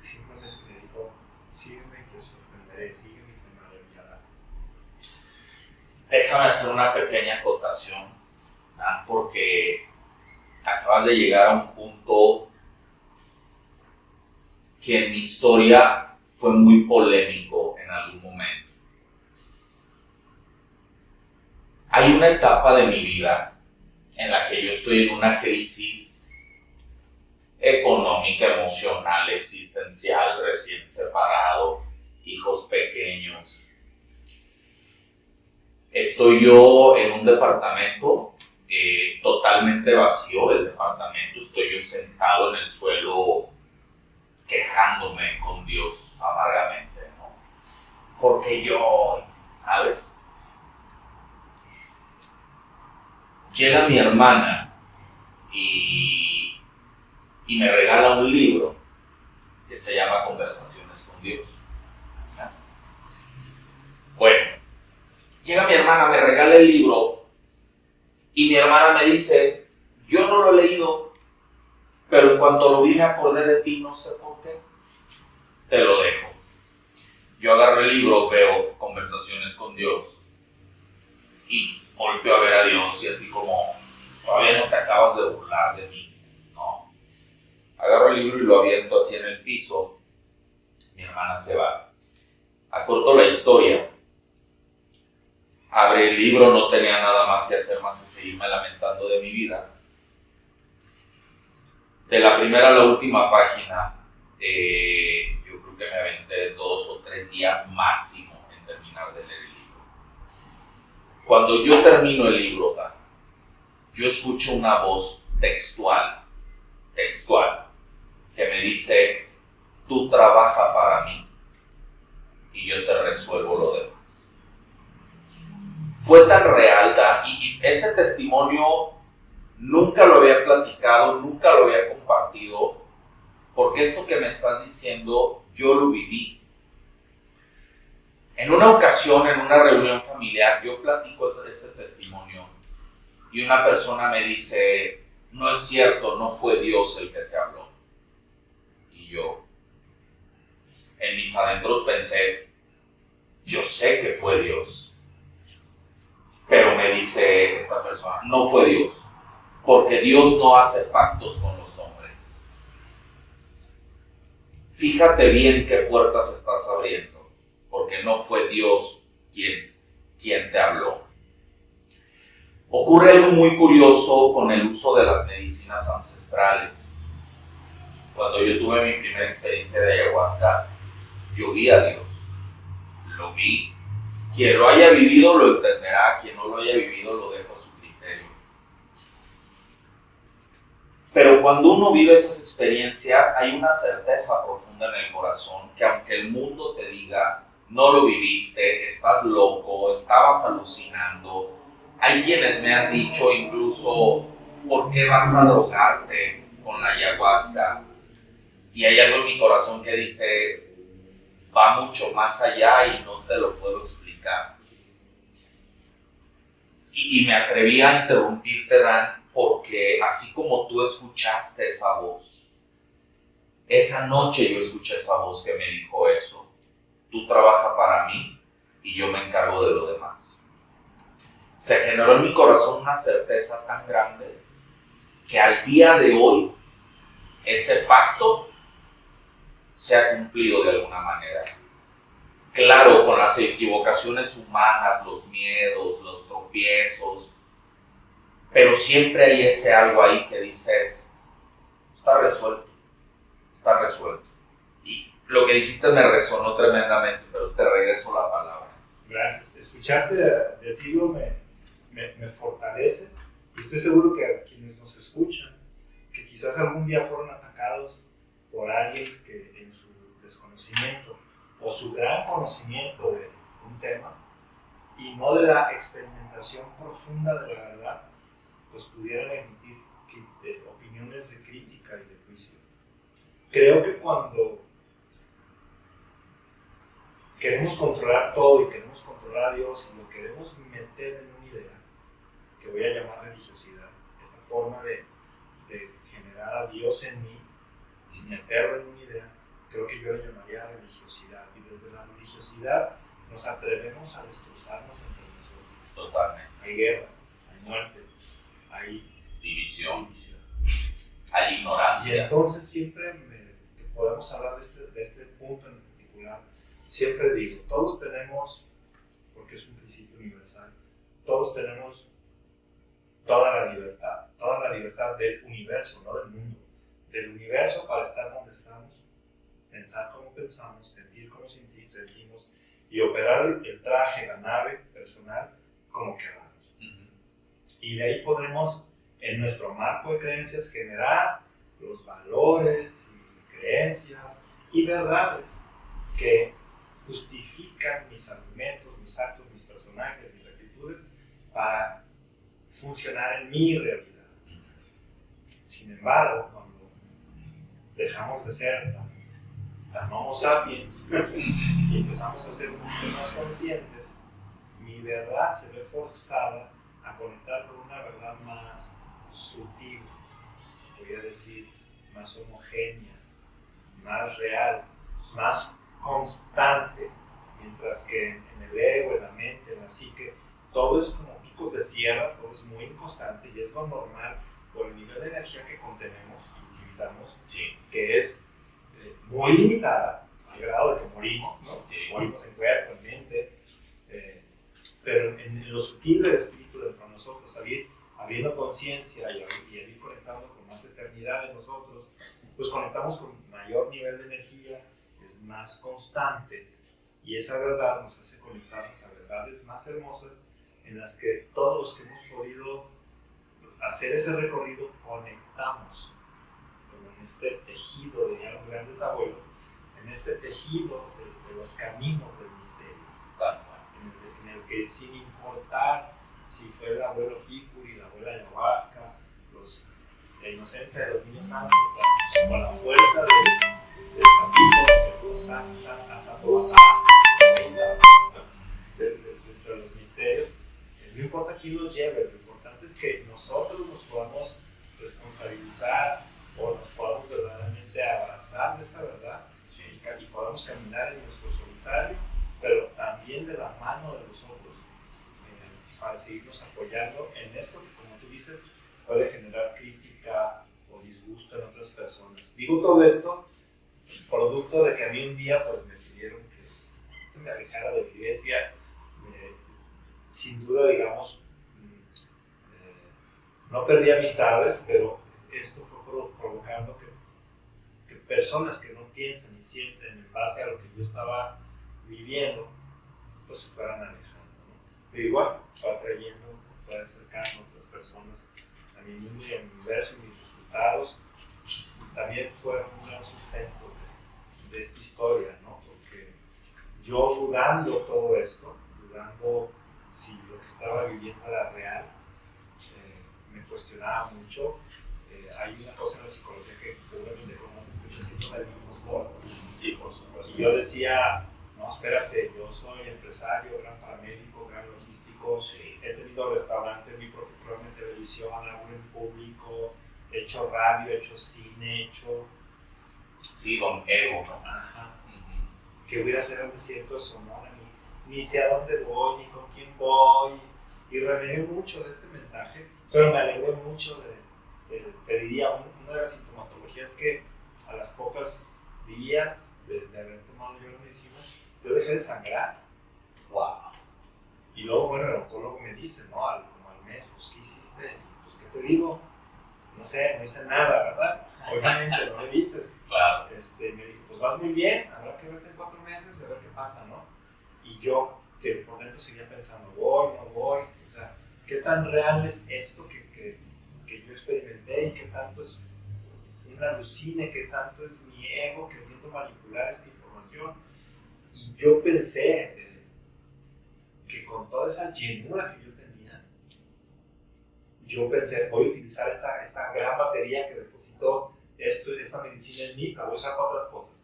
Y simplemente me dijo, sígueme y te sorprenderé, sígueme y te maravillarás. Déjame hacer una pequeña acotación, porque acabas de llegar a un punto que en mi historia fue muy polémico en algún momento. Hay una etapa de mi vida en la que yo estoy en una crisis económica, emocional, existencial, recién separado, hijos pequeños. Estoy yo en un departamento totalmente vacío, el departamento, estoy yo sentado en el suelo quejándome con Dios amargamente, ¿no? Porque yo, ¿sabes? Llega mi hermana y me regala un libro que se llama Conversaciones con Dios. ¿Ya? Bueno, llega mi hermana, me regala el libro y mi hermana me dice, yo no lo he leído, pero en cuanto lo vi me acordé de ti, no sé por qué, te lo dejo. Yo agarro el libro, veo Conversaciones con Dios y volteo a ver a Dios y así como, todavía no te acabas de burlar de mí, ¿no? Agarro el libro y lo aviento así en el piso, mi hermana se va. Acorto la historia, abre el libro, no tenía nada más que hacer más que seguirme lamentando de mi vida. De la primera a la última página, yo creo que me aventé 2 o 3 días máximo en terminar de leer el libro. Cuando yo termino el libro, yo escucho una voz textual, que me dice, tú trabaja para mí y yo te resuelvo lo demás. Fue tan real, y ese testimonio nunca lo había platicado, nunca lo había compartido, porque esto que me estás diciendo, yo lo viví. En una ocasión, en una reunión familiar, yo platico este testimonio y una persona me dice, no es cierto, no fue Dios el que te habló. Y yo, en mis adentros pensé, yo sé que fue Dios. Pero me dice esta persona, no fue Dios, porque Dios no hace pactos con los hombres. Fíjate bien qué puertas estás abriendo, porque no fue Dios quien te habló. Ocurre algo muy curioso con el uso de las medicinas ancestrales. Cuando yo tuve mi primera experiencia de ayahuasca, yo vi a Dios, lo vi. Quien lo haya vivido lo entenderá, quien no lo haya vivido lo dejo a su criterio. Pero cuando uno vive esas experiencias, hay una certeza profunda en el corazón que aunque el mundo te diga, no lo viviste, estás loco, estabas alucinando, Hay quienes me han dicho incluso, ¿por qué vas a drogarte con la ayahuasca? Y hay algo en mi corazón que dice, va mucho más allá y no te lo puedo explicar. Y me atreví a interrumpirte, Dan, porque así como tú escuchaste esa voz, esa noche yo escuché esa voz que me dijo eso. Tú trabajas para mí y yo me encargo de lo demás. Se generó en mi corazón una certeza tan grande que al día de hoy ese pacto se ha cumplido de alguna manera. Claro, con las equivocaciones humanas, los miedos, los tropiezos, pero siempre hay ese algo ahí que dices, está resuelto, está resuelto. Y lo que dijiste me resonó tremendamente, pero te regreso la palabra. Gracias. Escucharte decirlo me fortalece y estoy seguro que a quienes nos escuchan, que quizás algún día fueron atacados por alguien que en su desconocimiento o su gran conocimiento de un tema y no de la experimentación profunda de la verdad, pues pudieran emitir opiniones de crítica y de juicio. Creo que cuando queremos controlar todo y queremos controlar a Dios y lo queremos meter en una idea que voy a llamar religiosidad, esa forma de generar a Dios en mí y meterlo en una idea, creo que yo le llamaría religiosidad. Y desde la religiosidad nos atrevemos a destrozarnos entre nosotros. Totalmente. Hay guerra, hay muerte, hay división, hay ignorancia. Y entonces siempre que podemos hablar de este punto en particular, siempre digo, todos tenemos, porque es un principio universal, todos tenemos toda la libertad del universo, no del mundo, del universo para estar donde estamos, pensar como pensamos, sentir como sentimos y operar el traje, la nave personal como queramos. Y de ahí podremos, en nuestro marco de creencias, generar los valores y creencias y verdades que justifican mis argumentos, mis actos, mis personajes, mis actitudes para funcionar en mi realidad. Sin embargo, cuando dejamos de ser tan homo sapiens y empezamos a ser un poquito más conscientes, mi verdad se ve forzada a conectar con una verdad más sutil, voy a decir, más homogénea, más real, más constante, mientras que en el ego, en la mente, en la psique, todo es como picos de sierra, todo es muy inconstante y es lo normal por el nivel de energía que contenemos y utilizamos, sí, que es muy limitada, al grado de que morimos, ¿no? Sí. Morimos en cuerpo, en mente, pero en lo sutil del espíritu dentro de nosotros, habiendo conciencia y al ir conectando con más eternidad en nosotros, pues conectamos con mayor nivel de energía, es más constante y esa verdad nos hace conectarnos a verdades más hermosas en las que todos los que hemos podido hacer ese recorrido conectamos como en este tejido, dirían los grandes abuelos, en este tejido de los caminos del misterio, en el que sin importar si fue el abuelo Hikuri, la abuela Ayahuasca, la inocencia de los niños santos, o la fuerza del sapito, dentro de los misterios, no importa quién los lleve, lo importante es que nosotros nos podamos responsabilizar o nos podamos verdaderamente abrazar de esta verdad, sí, y podamos caminar en nuestro solitario, pero también de la mano de los otros, para seguirnos apoyando en esto que, como tú dices, puede generar crítica o disgusto en otras personas. Digo todo esto producto de que a mí un día pues, me pidieron que me alejara de la iglesia, sin duda, digamos, no perdí amistades, pero esto fue provocando que personas que no piensan y sienten en base a lo que yo estaba viviendo, pues se fueran alejando, ¿no? Pero igual, fue atrayendo, fue acercando a otras personas a mi mundo y a mi universo y mis resultados también fueron un gran sustento de esta historia, ¿no? Porque yo dudando todo esto, dudando si lo que estaba viviendo era real. Me cuestionaba mucho. Hay una cosa en la psicología que seguramente conoces que se llama el impostor. Sí, por supuesto. Y yo decía, no, espérate, yo soy empresario, gran paramédico, gran logístico, Sí. he tenido restaurantes, mi propio programa de televisión, hablo en público, he hecho radio, he hecho cine, he hecho... Sí, don ego, ¿no? Ajá. Ujú. Que voy a hacer el desierto de Sonora, ni sé a dónde voy, ni con quién voy, y renegué mucho de este mensaje, pero me alegré mucho te diría, una de las sintomatologías que a las pocas días de haber tomado yo la medicina, yo dejé de sangrar. Wow. Y luego, bueno, el oncólogo me dice, ¿no? Como al mes, pues, ¿qué hiciste? Y, pues, ¿qué te digo? No sé, no hice nada, ¿verdad? Obviamente, no me dices. Claro. Me dijo, pues vas muy bien, habrá que verte en 4 meses y a ver qué pasa, ¿no? Y yo, que por dentro seguía pensando, voy, no voy, o sea, ¿qué tan real es esto que yo experimenté y qué tanto es una alucine, qué tanto es mi ego queriendo manipular esta información? Y yo pensé que con toda esa llenura que yo tenía, yo pensé, voy a utilizar esta gran batería que depositó esta medicina en mí, la voy a usar para otras cosas.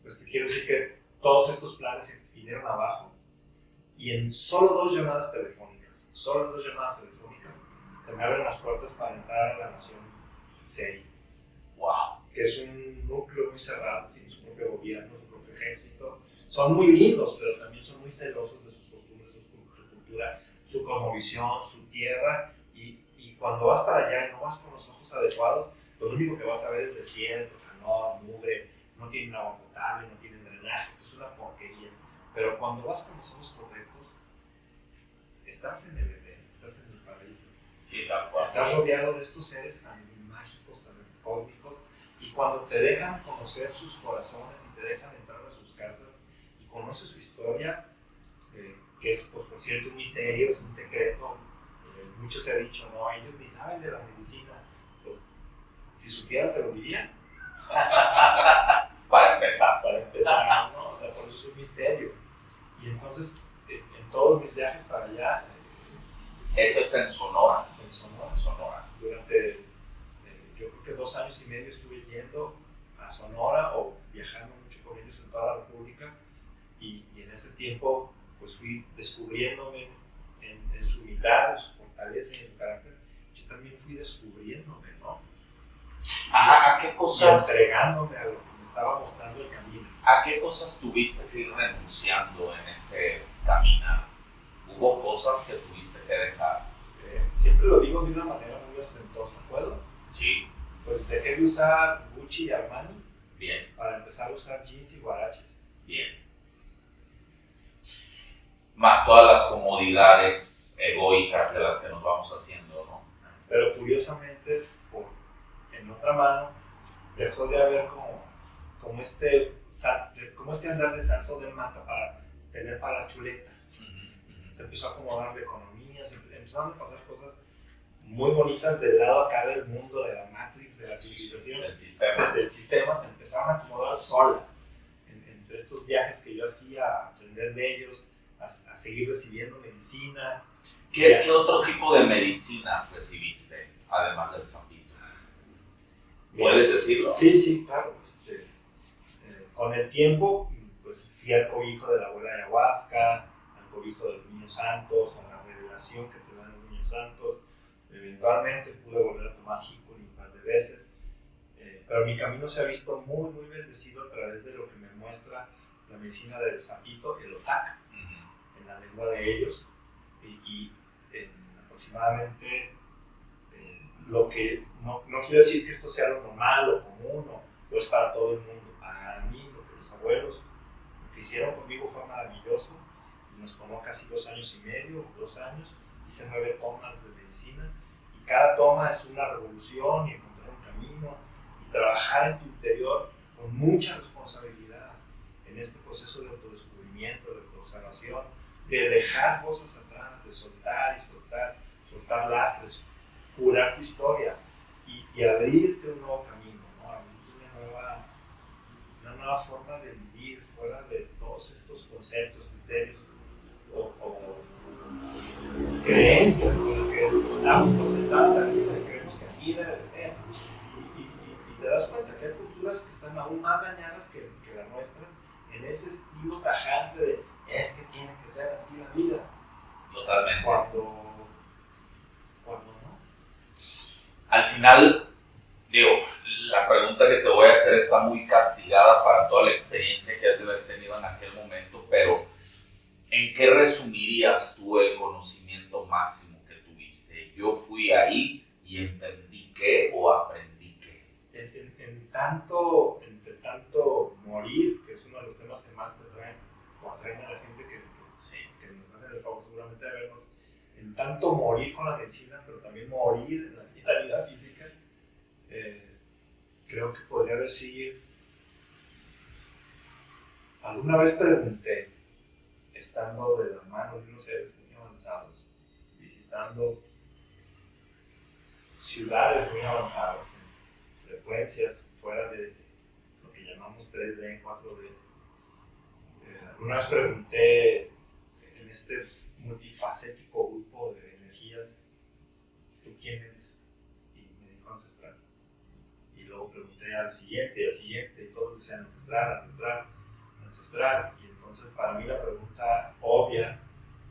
Pues te quiero decir que todos estos planes se vinieron abajo y en solo 2 llamadas telefónicas, se me abren las puertas para entrar a la nación seria. Wow. Que es un núcleo muy cerrado, tiene su propio gobierno, su propio ejército. Son muy lindos, pero también son muy celosos de sus costumbres, su cultura, su cosmovisión, su tierra. Y cuando vas para allá y no vas con los ojos adecuados, lo único que vas a ver es desierto, calor, mugre, no tienen agua potable, no tienen drenaje, esto es una porquería. Pero cuando vas con los ojos correctos, estás en el Edén, estás en el paraíso. Sí, tal cual. Estás rodeado de estos seres tan mágicos, tan cósmicos, y cuando te dejan conocer sus corazones y te dejan entrar a sus casas y conoces su historia, que es, pues, por cierto, un misterio, es un secreto, mucho se ha dicho, no, ellos ni saben de la medicina, pues si supieran te lo dirían. Para empezar. ¿No? O sea, por eso es un misterio. Y entonces, en todos mis viajes para allá, Ese es en Sonora. en Sonora, durante yo creo que 2 años y medio estuve yendo a Sonora o viajando mucho con ellos en toda la República y en ese tiempo pues fui descubriéndome en su humildad, en su fortaleza y en su carácter. Yo también fui descubriéndome, ¿no? ¿A qué Y cosas? entregándome a lo que me estaba mostrando el camino. ¿A qué cosas tuviste que ir renunciando en ese caminar? ¿Hubo cosas que tuviste que dejar? Siempre lo digo de una manera muy ostentosa, ¿puedo? Sí. Pues dejé de usar Gucci y Armani. Bien. Para empezar a usar jeans y guaraches. Bien. Más todas las comodidades egoicas de las que nos vamos haciendo, ¿no? Pero curiosamente, en otra mano, dejó de haber como este andar de salto de mata para tener para la chuleta. Se empezó a acomodar la economía, empezaron a pasar cosas muy bonitas del lado acá del mundo, de la Matrix, de la civilización, del sistema, se empezaron a acomodar solas. Entre estos viajes que yo hacía, a aprender de ellos, a seguir recibiendo medicina. ¿Qué otro tipo de medicina recibiste, además del zapito? ¿Puedes decirlo? Sí, claro. Con el tiempo, pues fui al cobijo de la abuela ayahuasca, al cobijo de los niños santos, a la revelación que te dan los niños santos. Eventualmente pude volver a tomar Hikuri un par de veces, pero mi camino se ha visto muy, muy bendecido a través de lo que me muestra la medicina del zapito, el otak, en la lengua de ellos, y en aproximadamente lo que, no quiero decir que esto sea lo normal, lo común, o es para todo el mundo. Para mí, lo que los abuelos, lo que hicieron conmigo fue maravilloso, y nos tomó casi 2 años y medio, 2 años, hice 9 tomas de medicina, y cada toma es una revolución y encontrar un camino, y trabajar en tu interior con mucha responsabilidad en este proceso de autodescubrimiento, de autoobservación, de dejar cosas atrás, de soltar y soltar lastres, curar tu historia y abrirte un nuevo camino, ¿no? Abrirte una nueva forma de vivir fuera de todos estos conceptos, criterios o creencias con las que damos por sentada la vida y creemos que así debe de ser. Y te das cuenta que hay culturas que están aún más dañadas que la nuestra en ese estilo tajante de es que tiene que ser así la vida. Totalmente. Cuando no. Al final, digo, la pregunta que te voy a hacer está muy castigada para toda la experiencia que has de haber tenido en aquel momento, pero ¿en qué resumirías tú el conocimiento máximo que tuviste? Yo fui ahí y entendí qué o aprendí qué. Entre tanto morir, que es uno de los temas que más te atraen, o atraen a la gente que nos hacen el favor seguramente de vernos, en tanto morir con la medicina, pero también morir en la vida física, creo que podría decir, alguna vez pregunté, estando de la mano de unos seres muy avanzados, visitando ciudades muy avanzadas, en frecuencias fuera de lo que llamamos 3D, 4D. Alguna vez pregunté en este multifacético grupo de energías, ¿tú quién eres? Y me dijo ancestral. Y luego pregunté al siguiente, y todos decían ancestral, ancestral, ancestral. Y entonces para mí la pregunta obvia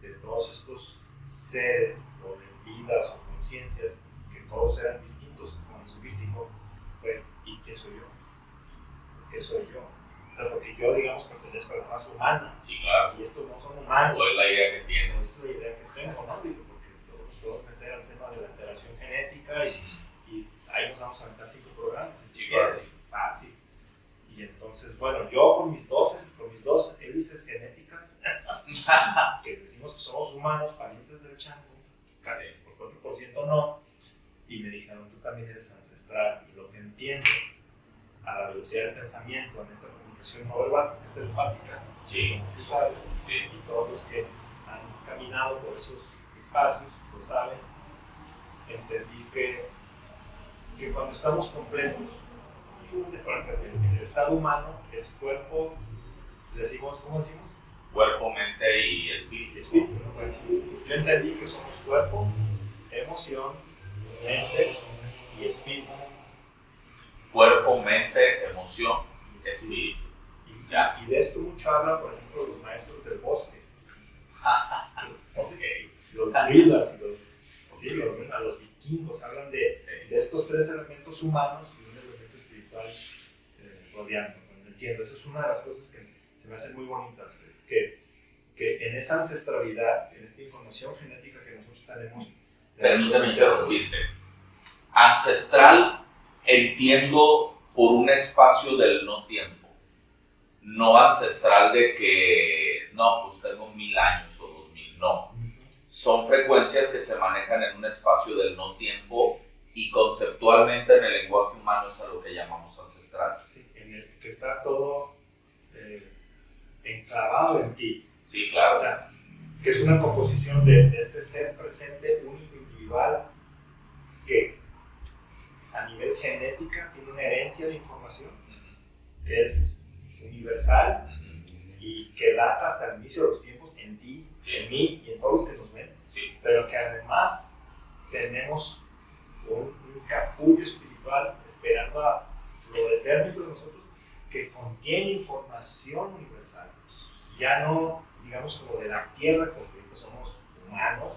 de todos estos seres, o de vidas, o conciencias, que todos eran distintos con su físico, fue, ¿y quién soy yo? ¿Qué soy yo? O sea, porque yo, digamos, pertenezco a la raza humana. Sí, claro. Y estos no son humanos. ¿O es la idea que tienes? Es la idea que tengo, ¿no? Digo, porque nos podemos meter al tema de la alteración genética y ahí nos vamos a aventar 5 programas. Sí, fácil. Y entonces, bueno, yo con mis dos hélices genéticas, que decimos que somos humanos, parientes del chango, por 4% no, y me dijeron, tú también eres ancestral, y lo que entiendo a la velocidad del pensamiento en esta comunicación no verbal, que es telepática, sí, tú sabes, sí. y todos los que han caminado por esos espacios lo saben, entendí que cuando estamos completos, en el estado humano es cuerpo, decimos, ¿cómo decimos? Cuerpo, mente y espíritu. Espíritu, ¿no? Bueno, yo entendí que somos cuerpo, emoción, mente y espíritu. Cuerpo, mente, emoción, espíritu. Y de esto mucho hablan, por ejemplo, los maestros del bosque. Okay. Los druidas y los vikingos hablan de estos 3 elementos humanos y un elemento espiritual rodeando. Bueno, entiendo, esa es una de las cosas que se me hacen muy bonitas, que en esa ancestralidad, en esta información genética que nosotros tenemos. Permítame interrumpirte. Ancestral, entiendo por un espacio del no tiempo. No ancestral de que, no, pues tengo 1000 años o 2000, no. Son frecuencias que se manejan en un espacio del no tiempo y conceptualmente en el lenguaje humano es a lo que llamamos ancestral. Sí, en el que está todo enclavado en ti. Sí, claro. O sea, que es una composición de este ser presente, único, individual, que a nivel genética tiene una herencia de información que es universal y que data hasta el inicio de los tiempos en ti, en mí y en todos los que nos ven, pero que además tenemos un capullo espiritual esperando a florecer dentro de nosotros que contiene información universal, ya no digamos como de la tierra, porque ahorita somos humanos.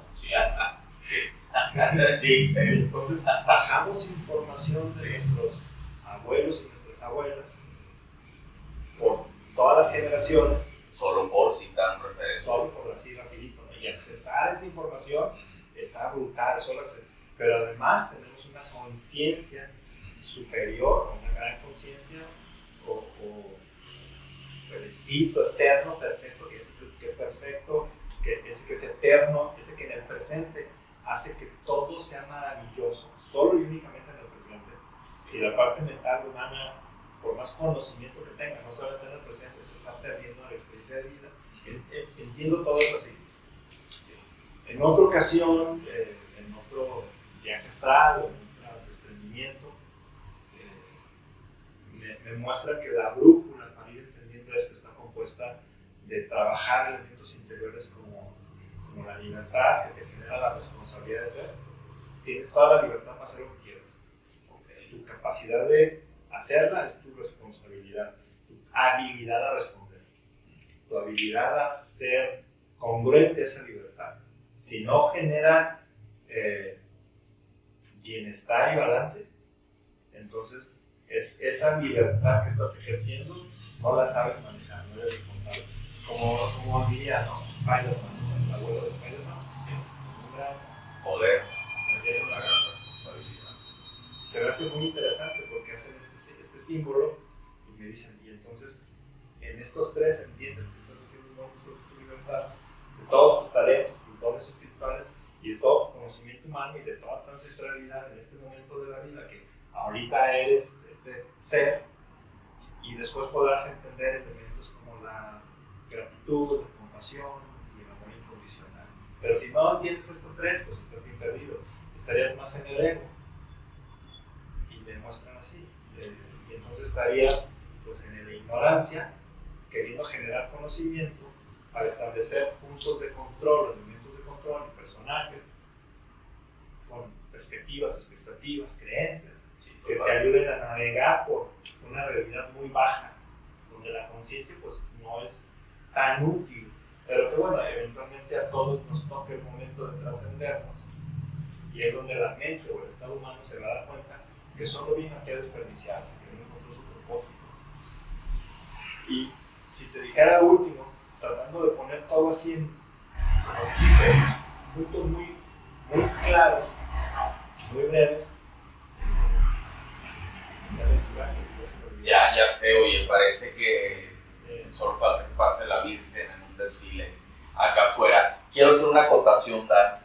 Dice. Entonces bajamos información de nuestros abuelos y nuestras abuelas por todas las generaciones, solo por citar un referencia, solo por así rapidito, ¿no? Y accesar a esa información está brutal, pero además tenemos una conciencia superior, una gran conciencia o el espíritu eterno, perfecto, que ese es el que es perfecto, ese que es eterno, ese que en el presente hace que todo sea maravilloso, solo y únicamente en el presente. Si la parte mental humana, por más conocimiento que tenga, no sabe estar en el presente, se está perdiendo la experiencia de vida. Entiendo todo eso así. En otra ocasión, en otro viaje astral o en otro desprendimiento, me muestra que la brújula, para ir entendiendo esto, está compuesta de trabajar elementos interiores como la libertad que te genera a la responsabilidad de ser, tienes toda la libertad para hacer lo que quieras. Okay. Tu capacidad de hacerla es tu responsabilidad, tu habilidad a responder, tu habilidad a ser congruente a esa libertad. Si no genera bienestar y balance, entonces esa libertad que estás ejerciendo no la sabes manejar, no eres responsable. Como diría, ¿no? Spider-Man, el abuelo de Spider-Man, Sí. un gran Poder, tiene una gran responsabilidad. se me hace muy interesante porque hacen este símbolo y me dicen, y entonces en estos tres entiendes que estás haciendo un buen uso de tu libertad, de todos tus talentos, tus dones espirituales y de todo tu conocimiento humano y de toda tu ancestralidad en este momento de la vida que ahorita eres este ser, y después podrás entender elementos como la gratitud, la compasión y el amor incondicional. Pero si no entiendes estos tres, pues estás bien perdido, estarías más en el ego. Y me muestran así. Y entonces estarías pues, en la ignorancia, queriendo generar conocimiento para establecer puntos de control, elementos de control y personajes con perspectivas, expectativas, creencias que te ayuden a navegar por una realidad muy baja, donde la conciencia pues, no es tan útil, pero que bueno, eventualmente a todos nos toca el momento de trascendernos. Y es donde la mente o el estado humano se va a dar cuenta que solo vino aquí a desperdiciarse, que no encontró su propósito. Y si te dijera lo último, tratando de poner todo así en, como dijiste, puntos muy, muy claros, muy breves, Ya sé, oye, parece que solo falta que pase la Virgen en un desfile acá afuera. Quiero hacer una acotación, Dan.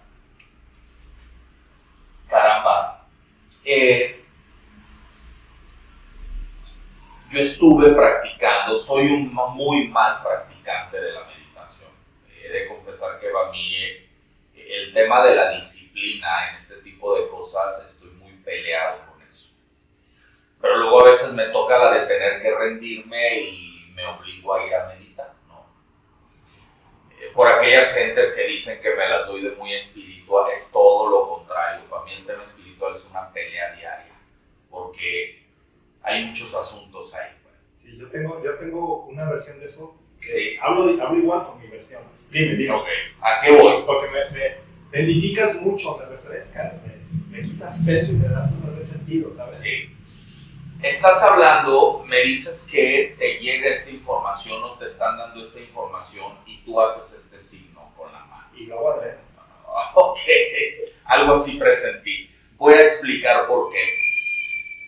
Caramba. Yo estuve practicando, soy un muy mal practicante de la meditación. He de confesar que para mí el tema de la disciplina en este tipo de cosas estoy muy peleado con eso. Pero luego a veces me toca la de tener que rendirme y me obligo a ir a meditar, ¿no? Por aquellas gentes que dicen que me las doy de muy espiritual, es todo lo contrario. Para mí el tema espiritual es una pelea diaria, porque hay muchos asuntos ahí. Sí, yo tengo una versión de eso. Sí. Hablo igual con mi versión. Dime. Ok, ¿a qué voy? Porque me edificas mucho, me refrescas, me quitas peso y me das otra vez sentido, ¿sabes? Sí. Estás hablando, me dices que te llega esta información o te están dando esta información y tú haces este signo con la mano. Y luego adreno. Ok, algo así presentí. Voy a explicar por qué.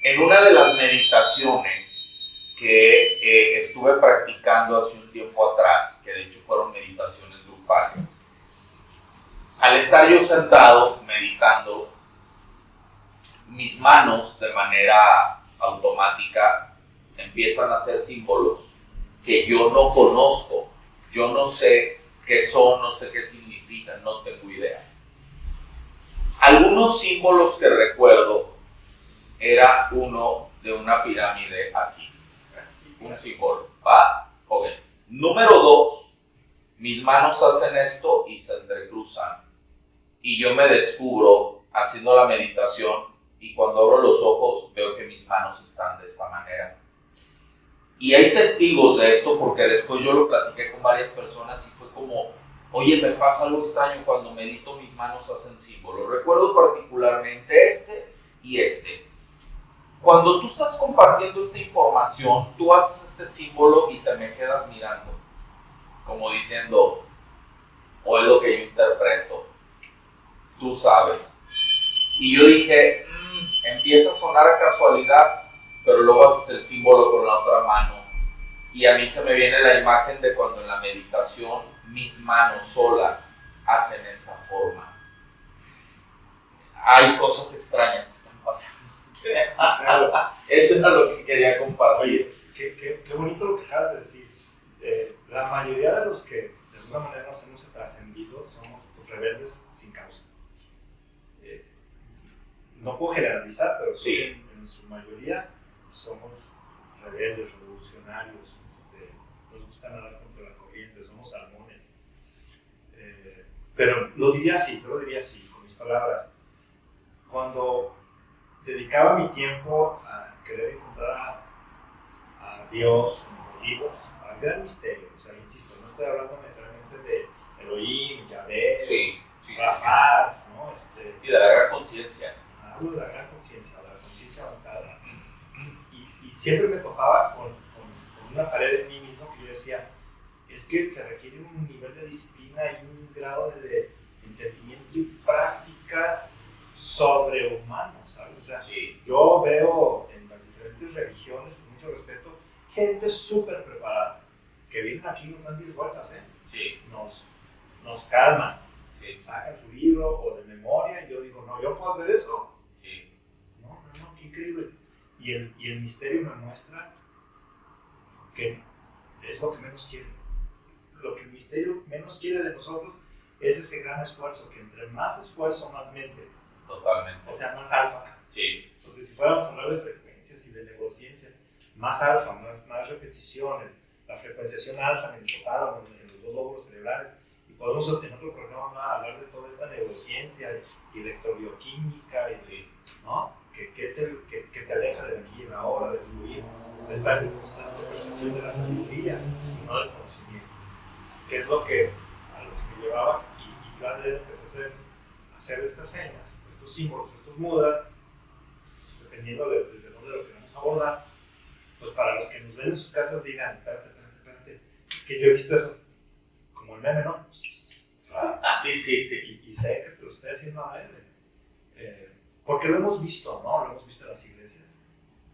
En una de las meditaciones que estuve practicando hace un tiempo atrás, que de hecho fueron meditaciones grupales, al estar yo sentado meditando, mis manos de manera automática empiezan a hacer símbolos que yo no conozco, yo no sé qué son, no sé qué significan, no tengo idea. Algunos símbolos que recuerdo era uno de una pirámide aquí, un símbolo, ¿va? Ok. Número 2, mis manos hacen esto y se entrecruzan y yo me descubro haciendo la meditación y cuando abro los ojos veo que mis manos están de esta manera. Y hay testigos de esto porque después yo lo platiqué con varias personas y fue como, oye, me pasa algo extraño cuando medito, mis manos hacen símbolos. Recuerdo particularmente este y este. Cuando tú estás compartiendo esta información, tú haces este símbolo y te me quedas mirando, como diciendo, o es lo que yo interpreto, tú sabes. Y yo dije, empieza a sonar a casualidad, pero luego haces el símbolo con la otra mano. Y a mí se me viene la imagen de cuando en la meditación mis manos solas hacen esta forma. Hay cosas extrañas que están pasando. Claro. Eso era lo que quería compartir. Oye, qué bonito lo que acabas de decir. La mayoría de los que de alguna manera nos hemos trascendido somos pues, rebeldes sin causa. No puedo generalizar, pero sí, en su mayoría somos rebeldes, revolucionarios, nos gusta nadar contra la corriente, somos salmones. Pero lo diría así, con mis palabras. Cuando dedicaba mi tiempo a querer encontrar a Dios en los libros, al gran misterio, o sea, insisto, no estoy hablando necesariamente de Elohim, Yahvé, Rafa, ¿no? Y de la gran conciencia. Hablo de la gran conciencia, de la conciencia avanzada. Y siempre me topaba con una pared en mí mismo que yo decía, es que se requiere un nivel de disciplina y un grado de entendimiento y práctica sobrehumano, ¿sabes? O sea, yo veo en las diferentes religiones, con mucho respeto, gente súper preparada, que vienen aquí y nos dan 10 vueltas, ¿eh? Sí. Nos calman, sí. Sacan su libro o de memoria, y yo digo, no, yo puedo hacer eso. Sí. No, qué increíble. Y el misterio me muestra que es lo que menos quiere. Lo que el misterio menos quiere de nosotros es ese gran esfuerzo, que entre más esfuerzo, más mente. Totalmente. O sea, más alfa. Sí. Entonces, si fuéramos a hablar de frecuencias y de neurociencia, más alfa, más repetición, la frecuenciación alfa en el hipotálamo, en los dos lóbulos cerebrales, y podemos en otro programa hablar de toda esta neurociencia y electrobioquímica, ¿no? que es el que te aleja del aquí y el ahora, del fluir, de estar en constante percepción de la sabiduría y no del conocimiento, que es a lo que me llevaba, y yo empecé a hacer estas señas, estos símbolos, estos mudras, dependiendo desde dónde lo queramos abordar, pues para los que nos ven en sus casas digan, espérate, es que yo he visto eso, como el meme, ¿no? Sí. Y sé que te lo estoy haciendo a él. Porque lo hemos visto, ¿no? Lo hemos visto en las iglesias,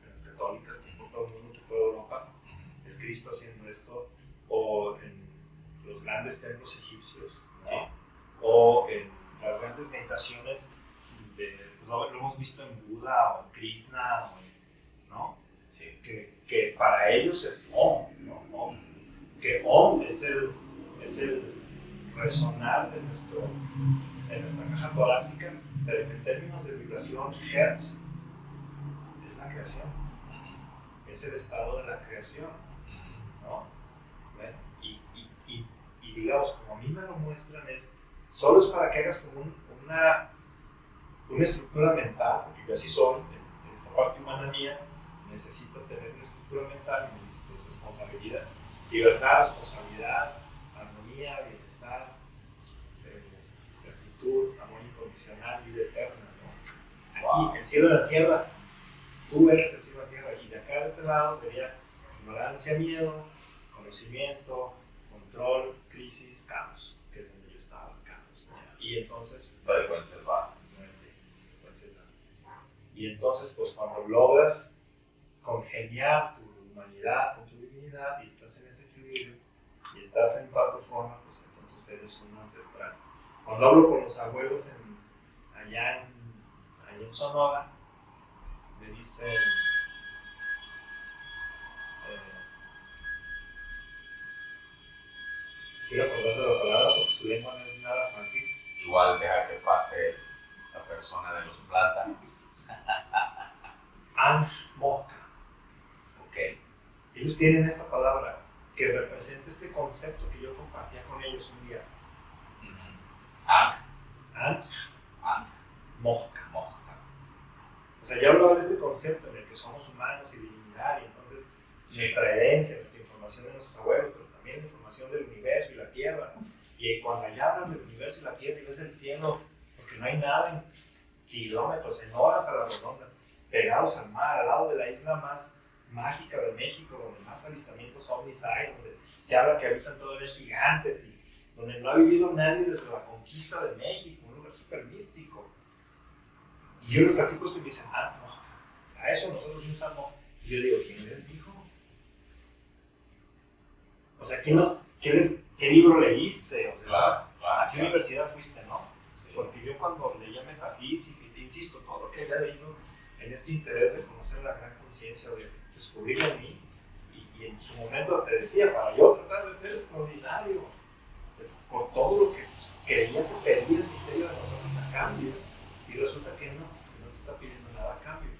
en las católicas, por todo el mundo, por toda Europa, el Cristo haciendo esto, o en los grandes templos egipcios, ¿no? Sí. O en las grandes meditaciones, lo hemos visto en Buda o en Krishna, ¿no? Sí. Que para ellos es Om, ¿no? Om. Que Om es el resonar de nuestra caja torácica, pero que en términos de vibración, Hertz es la creación, es el estado de la creación, ¿no? Bueno, y digamos, como a mí me lo muestran, solo es para que hagas como una estructura mental, porque yo así soy, en esta parte humana mía, necesito tener una estructura mental y necesito responsabilidad, libertad, responsabilidad, armonía, bienestar, gratitud, amor incondicional, vida eterna, ¿no? Aquí, el cielo y la tierra, tú eres el cielo y la tierra, y de acá de este lado sería ignorancia, miedo, conocimiento, control, crisis, caos, que es donde yo estaba, caos, ¿no? Y entonces frecuencias bajas. Y entonces, pues cuando logras congeniar tu humanidad con tu divinidad y estás en ese equilibrio y estás en toda tu forma, pues entonces eres un ancestral. Cuando hablo con los abuelos allá en Sonora, me dicen, quiero acordar de la palabra porque su lengua no es nada fácil. Igual deja que pase la persona de los plátanos. Mosca. Ok. Ellos tienen esta palabra que representa este concepto que yo compartía con ellos un día. Mosca. O sea, yo hablaba de este concepto en el que somos humanos y divinidad, y entonces nuestra herencia, nuestra información de nuestros abuelos, pero también la información del universo y la tierra. Y cuando allá hablas del universo y la tierra y ves el cielo, porque no hay nada en kilómetros, en horas a la redonda, pegados al mar, al lado de la isla más mágica de México, donde más avistamientos ovnis hay, donde se habla que habitan todavía gigantes y donde no ha vivido nadie desde la conquista de México, un lugar súper místico. Y yo les platico esto y me dicen, mosca. A eso nosotros usamos. Y yo digo, ¿quién les dijo? O sea, ¿qué libro leíste? O sea, Claro. ¿a qué universidad fuiste, no? Sí. Porque yo cuando leía metafísica, y te insisto, todo lo que había leído en este interés de conocer la gran conciencia, de descubrirla en mí, y en su momento te decía, para yo tratar de ser extraordinario, por todo lo que creía que pedía el misterio de nosotros a cambio, y resulta que no te está pidiendo nada a cambio.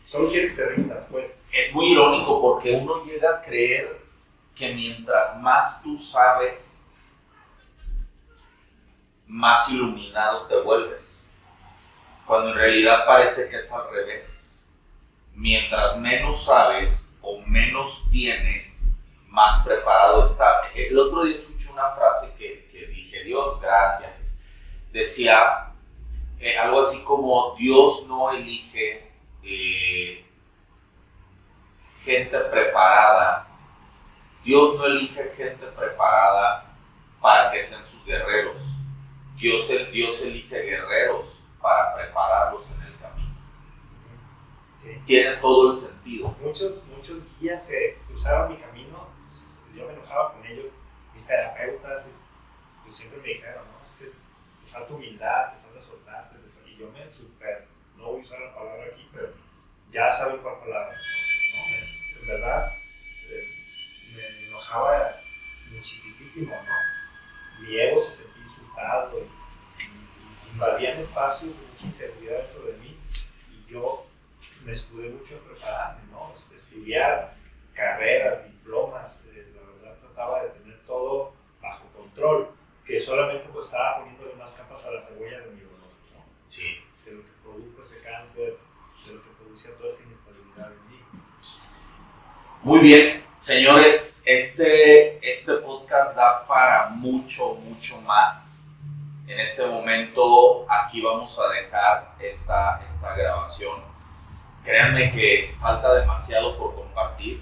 Solo quiere que te rindas, pues. Es muy irónico porque uno llega a creer que mientras más tú sabes, más iluminado te vuelves. Cuando en realidad parece que es al revés. Mientras menos sabes o menos tienes, más preparado estás. El otro día escuché una frase que dije, Dios, gracias. Decía algo así como, Dios no elige gente preparada. Dios no elige gente preparada para que sean sus guerreros. Dios elige guerreros para prepararlos en el camino. Sí. Tiene todo el sentido. Muchos guías que cruzaron mi camino, yo me enojaba con ellos, mis terapeutas, pues siempre me dijeron, ¿no? Es que te falta humildad, te falta soltarte, y yo me super, no voy a usar la palabra aquí, pero ya saben cuál palabra, ¿no? En verdad, me enojaba muchísimo, ¿no? Mi ego se sentía insultado, y invadían espacios de mucha inseguridad dentro de mí, y yo me escudé mucho en prepararme, ¿no? Estudiar carreras, diplomas, la verdad trataba de tener todo bajo control, que solamente pues estaba poniéndole más capas a la cebolla de mi dolor, ¿no? Sí. De lo que produjo ese cáncer, de lo que producía toda esa inestabilidad en mí. Muy bien, señores, este podcast da para mucho más. En este momento aquí vamos a dejar esta grabación. Créanme que falta demasiado por compartir.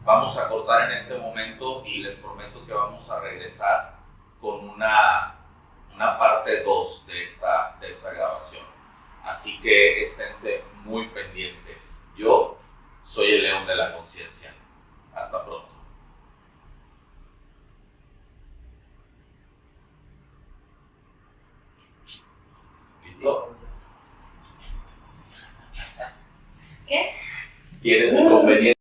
Vamos a cortar en este momento y les prometo que vamos a regresar con una parte 2 de esta grabación. Así que esténse muy pendientes. Yo soy el León de la Conciencia. Hasta pronto. ¿Listo? ¿Qué? ¿Tienes inconveniente?